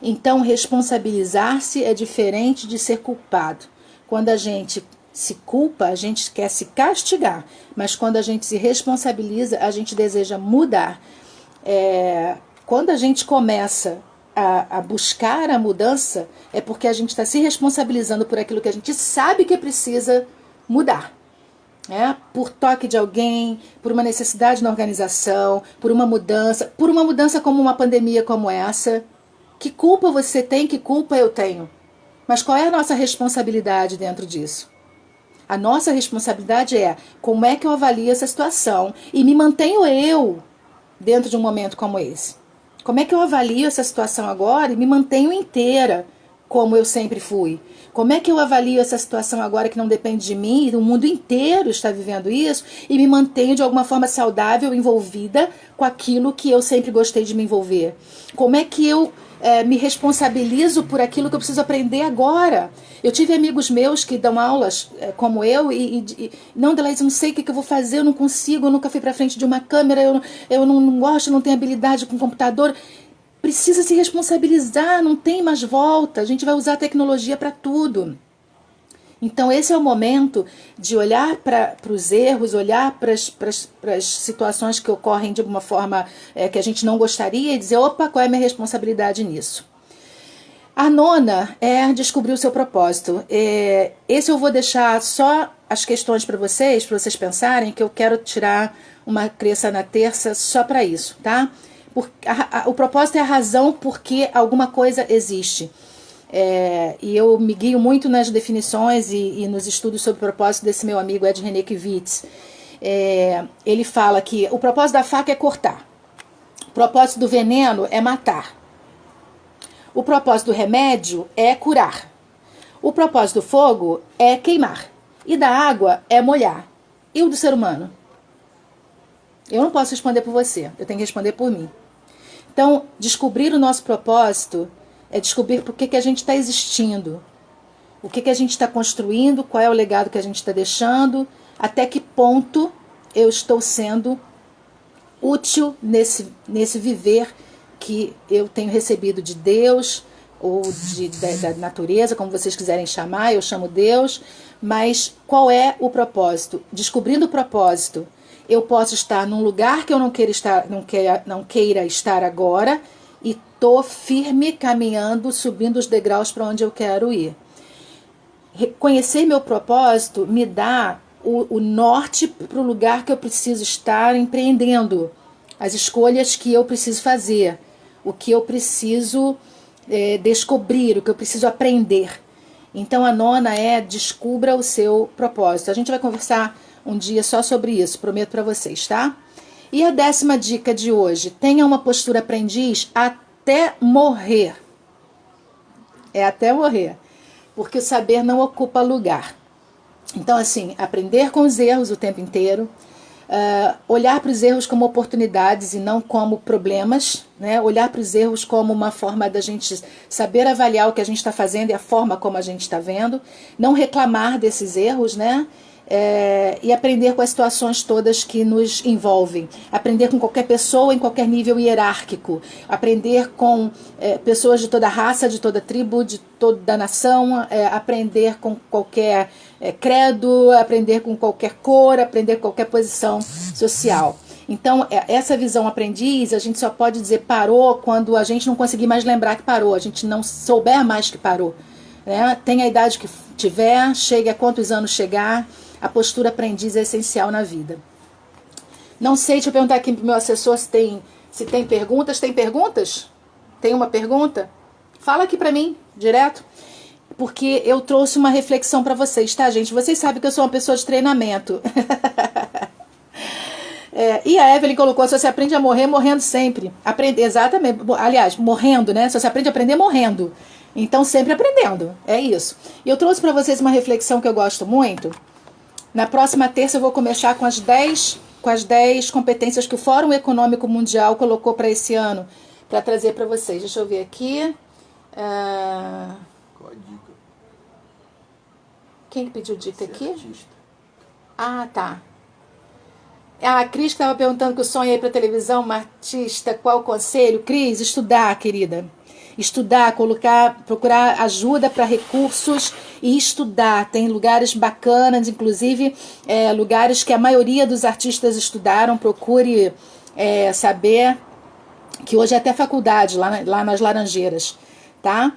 Então, responsabilizar-se é diferente de ser culpado. Quando a gente se culpa, a gente quer se castigar, mas quando a gente se responsabiliza, a gente deseja mudar. Quando a gente começa a buscar a mudança, é porque a gente está se responsabilizando por aquilo que a gente sabe que precisa mudar. Por toque de alguém, por uma necessidade na organização, por uma mudança como uma pandemia como essa. Que culpa você tem, que culpa eu tenho? Mas qual é a nossa responsabilidade dentro disso? A nossa responsabilidade é como é que eu avalio essa situação e me mantenho eu dentro de um momento como esse. Como é que eu avalio essa situação agora e me mantenho inteira como eu sempre fui? Como é que eu avalio essa situação agora que não depende de mim, o mundo inteiro está vivendo isso, e me mantenho de alguma forma saudável, envolvida com aquilo que eu sempre gostei de me envolver? Como é que eu me responsabilizo por aquilo que eu preciso aprender agora? Eu tive amigos meus que dão aulas como eu não, Delaide, não sei o que eu vou fazer, eu não consigo, eu nunca fui para frente de uma câmera, eu não gosto, não tenho habilidade com computador. Precisa se responsabilizar, não tem mais volta, a gente vai usar a tecnologia para tudo. Então esse é o momento de olhar para os erros, olhar para as situações que ocorrem de alguma forma que a gente não gostaria e dizer, opa, qual é a minha responsabilidade nisso? A nona é descobrir o seu propósito. Esse eu vou deixar só as questões para vocês pensarem, que eu quero tirar uma crença na terça só para isso, tá? O propósito é a razão por que alguma coisa existe. E eu me guio muito nas definições e nos estudos sobre o propósito desse meu amigo Ed Renekiewicz. Ele fala que o propósito da faca é cortar, o propósito do veneno é matar, o propósito do remédio é curar, o propósito do fogo é queimar, e da água é molhar. E o do ser humano? Eu não posso responder por você, eu tenho que responder por mim. Então, descobrir o nosso propósito é descobrir por que a gente está existindo, o que a gente está construindo, qual é o legado que a gente está deixando, até que ponto eu estou sendo útil nesse viver que eu tenho recebido de Deus, ou da natureza, como vocês quiserem chamar, eu chamo Deus, mas qual é o propósito? Descobrindo o propósito, eu posso estar num lugar que eu não queira estar agora e tô firme caminhando, subindo os degraus para onde eu quero ir. Conhecer meu propósito me dá o norte para o lugar que eu preciso estar empreendendo, as escolhas que eu preciso fazer, o que eu preciso descobrir, o que eu preciso aprender. Então a nona é descubra o seu propósito. A gente vai conversar um dia só sobre isso, prometo para vocês, tá? E a 10ª dica de hoje, tenha uma postura aprendiz até morrer. É até morrer, porque o saber não ocupa lugar. Então, assim, aprender com os erros o tempo inteiro, olhar para os erros como oportunidades e não como problemas, né? Olhar para os erros como uma forma da gente saber avaliar o que a gente está fazendo e a forma como a gente está vendo, não reclamar desses erros, né? E aprender com as situações todas que nos envolvem, aprender com qualquer pessoa em qualquer nível hierárquico, aprender com pessoas de toda raça, de toda tribo, de toda nação, aprender com qualquer credo, aprender com qualquer cor, aprender com qualquer posição social. Então, essa visão aprendiz, a gente só pode dizer parou quando a gente não conseguir mais lembrar que parou, a gente não souber mais que parou, né? Tenha a idade que tiver, chegue a quantos anos chegar, a postura aprendiz é essencial na vida. Não sei, deixa eu perguntar aqui pro meu assessor se tem perguntas. Tem perguntas? Tem uma pergunta? Fala aqui pra mim, direto. Porque eu trouxe uma reflexão pra vocês, tá, gente? Vocês sabem que eu sou uma pessoa de treinamento. E a Evelyn colocou, só se aprende a morrer morrendo sempre. Aprender, exatamente. Aliás, morrendo, né? Só se aprende a aprender morrendo. Então, sempre aprendendo. É isso. E eu trouxe pra vocês uma reflexão que eu gosto muito. Na próxima terça eu vou começar com as 10 competências que o Fórum Econômico Mundial colocou para esse ano, para trazer para vocês. Deixa eu ver aqui. Qual a dica? Quem pediu dica aqui? Artista. Ah, tá. A Cris estava perguntando que o sonho é ir para televisão, uma artista, qual o conselho? Cris, estudar, querida. Estudar, procurar ajuda para recursos e estudar. Tem lugares bacanas, inclusive lugares que a maioria dos artistas estudaram. Procure saber que hoje é até faculdade lá nas Laranjeiras, tá?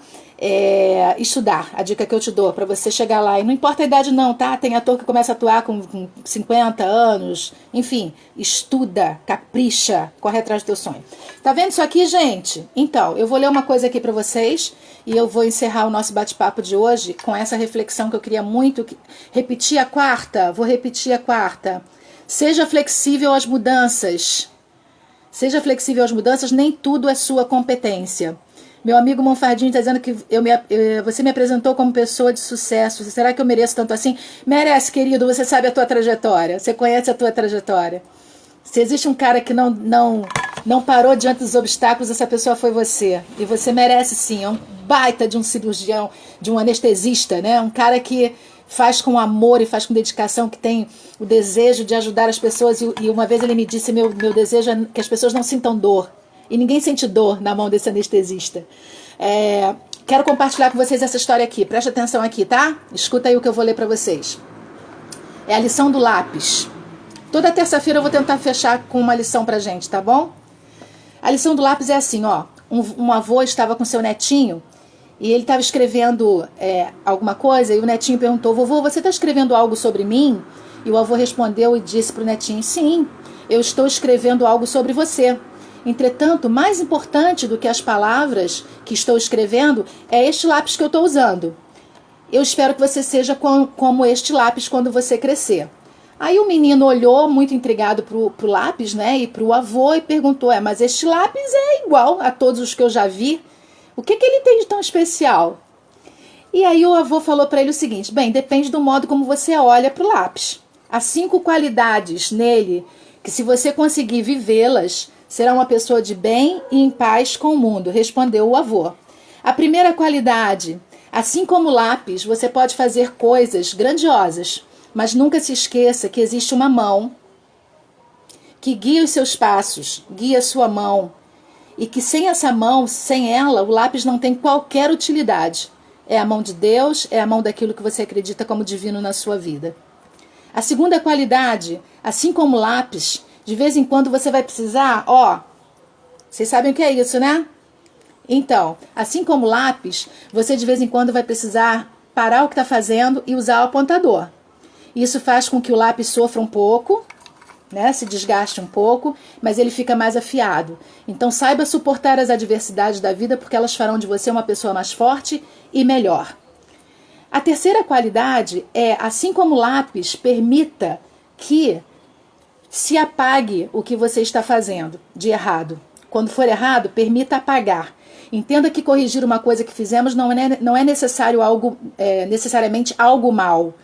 Estudar, a dica que eu te dou para você chegar lá, e não importa a idade não, tá? Tem ator que começa a atuar com 50 anos, enfim, estuda, capricha, corre atrás do teu sonho. Tá vendo isso aqui, gente? Então, eu vou ler uma coisa aqui para vocês e eu vou encerrar o nosso bate-papo de hoje com essa reflexão que eu queria muito repetir a quarta, vou repetir a quarta. Seja flexível às mudanças. Seja flexível às mudanças, nem tudo é sua competência. Meu amigo Monfardinho está dizendo que você me apresentou como pessoa de sucesso. Será que eu mereço tanto assim? Merece, querido. Você sabe a tua trajetória. Você conhece a tua trajetória. Se existe um cara que não parou diante dos obstáculos, essa pessoa foi você. E você merece sim. É um baita de um cirurgião, de um anestesista, né? Um cara que faz com amor e faz com dedicação, que tem o desejo de ajudar as pessoas. E uma vez ele me disse, meu desejo é que as pessoas não sintam dor. E ninguém sente dor na mão desse anestesista. Quero compartilhar com vocês essa história aqui. Presta atenção aqui, tá? Escuta aí o que eu vou ler para vocês. É a lição do lápis. Toda terça-feira eu vou tentar fechar com uma lição pra gente, tá bom? A lição do lápis é assim, ó. Um avô estava com seu netinho e ele estava escrevendo alguma coisa e o netinho perguntou, vovô, você está escrevendo algo sobre mim? E o avô respondeu e disse pro netinho, sim, eu estou escrevendo algo sobre você. Entretanto, mais importante do que as palavras que estou escrevendo é este lápis que eu estou usando. Eu espero que você seja como este lápis quando você crescer. Aí o menino olhou muito intrigado pro lápis, né, e pro avô e perguntou, mas este lápis é igual a todos os que eu já vi? O que ele tem de tão especial? E aí o avô falou para ele o seguinte, bem, depende do modo como você olha pro lápis. Há 5 qualidades nele que se você conseguir vivê-las, será uma pessoa de bem e em paz com o mundo, respondeu o avô. A primeira qualidade, assim como o lápis, você pode fazer coisas grandiosas, mas nunca se esqueça que existe uma mão que guia os seus passos, guia a sua mão, e que sem essa mão, sem ela, o lápis não tem qualquer utilidade. É a mão de Deus, é a mão daquilo que você acredita como divino na sua vida. A segunda qualidade, assim como o lápis, de vez em quando você vai precisar, vocês sabem o que é isso, né? Então, assim como o lápis, você de vez em quando vai precisar parar o que está fazendo e usar o apontador. Isso faz com que o lápis sofra um pouco, né? Se desgaste um pouco, mas ele fica mais afiado. Então saiba suportar as adversidades da vida, porque elas farão de você uma pessoa mais forte e melhor. A terceira qualidade é, assim como o lápis, permita que se apague o que você está fazendo de errado. Quando for errado, permita apagar. Entenda que corrigir uma coisa que fizemos não é necessariamente algo mal,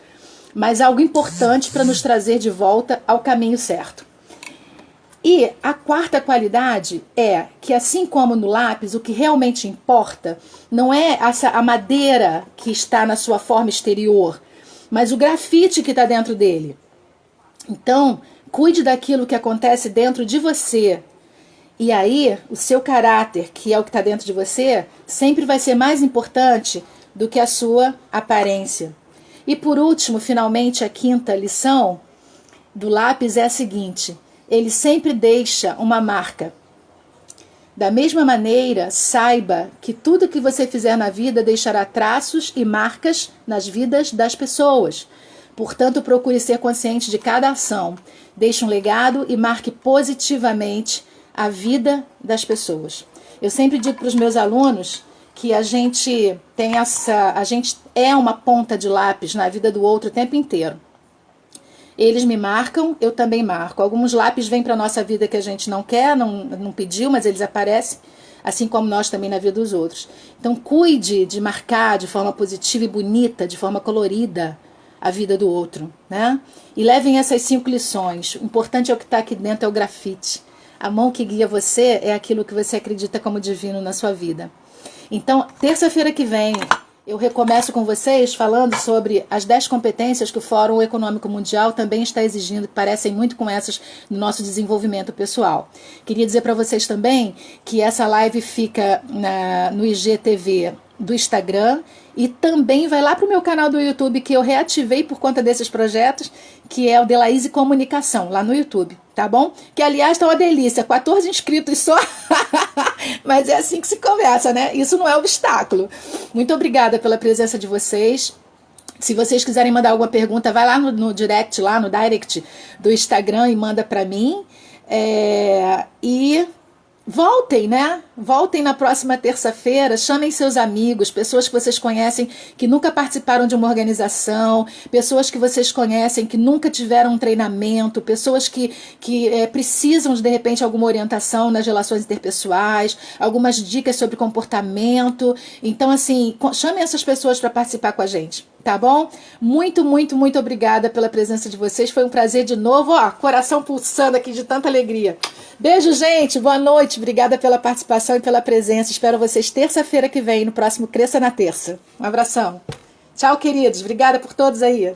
mas algo importante para nos trazer de volta ao caminho certo. E a quarta qualidade é que, assim como no lápis, o que realmente importa não é a madeira que está na sua forma exterior, mas o grafite que está dentro dele. Então, cuide daquilo que acontece dentro de você. E aí, o seu caráter, que é o que está dentro de você, sempre vai ser mais importante do que a sua aparência. E por último, finalmente, a quinta lição do lápis é a seguinte: ele sempre deixa uma marca. Da mesma maneira, saiba que tudo que você fizer na vida deixará traços e marcas nas vidas das pessoas. Portanto, procure ser consciente de cada ação. Deixe um legado e marque positivamente a vida das pessoas. Eu sempre digo para os meus alunos que a gente é uma ponta de lápis na vida do outro o tempo inteiro. Eles me marcam, eu também marco. Alguns lápis vêm para a nossa vida que a gente não quer, não pediu, mas eles aparecem, assim como nós também na vida dos outros. Então cuide de marcar de forma positiva e bonita, de forma colorida, a vida do outro, né? E levem essas 5 lições. O importante é o que está aqui dentro, é o grafite. A mão que guia você é aquilo que você acredita como divino na sua vida. Então, terça-feira que vem, eu recomeço com vocês falando sobre as 10 competências que o Fórum Econômico Mundial também está exigindo, que parecem muito com essas no nosso desenvolvimento pessoal. Queria dizer para vocês também que essa live fica no IGTV do Instagram e também vai lá para o meu canal do YouTube, que eu reativei por conta desses projetos, que é o Delaíse Comunicação, lá no YouTube, tá bom? Que, aliás, tá uma delícia, 14 inscritos só, mas é assim que se conversa, né? Isso não é obstáculo. Muito obrigada pela presença de vocês. Se vocês quiserem mandar alguma pergunta, vai lá no direct do Instagram e manda para mim. E voltem, né? Voltem na próxima terça-feira, chamem seus amigos, pessoas que vocês conhecem que nunca participaram de uma organização, pessoas que vocês conhecem que nunca tiveram um treinamento, pessoas que precisam de repente alguma orientação nas relações interpessoais, algumas dicas sobre comportamento. Então, assim, chamem essas pessoas para participar com a gente. Tá bom? Muito, muito, muito obrigada pela presença de vocês. Foi um prazer de novo. Ó, coração pulsando aqui de tanta alegria. Beijo, gente. Boa noite. Obrigada pela participação e pela presença. Espero vocês terça-feira que vem, no próximo Cresça na Terça. Um abração. Tchau, queridos. Obrigada por todos aí.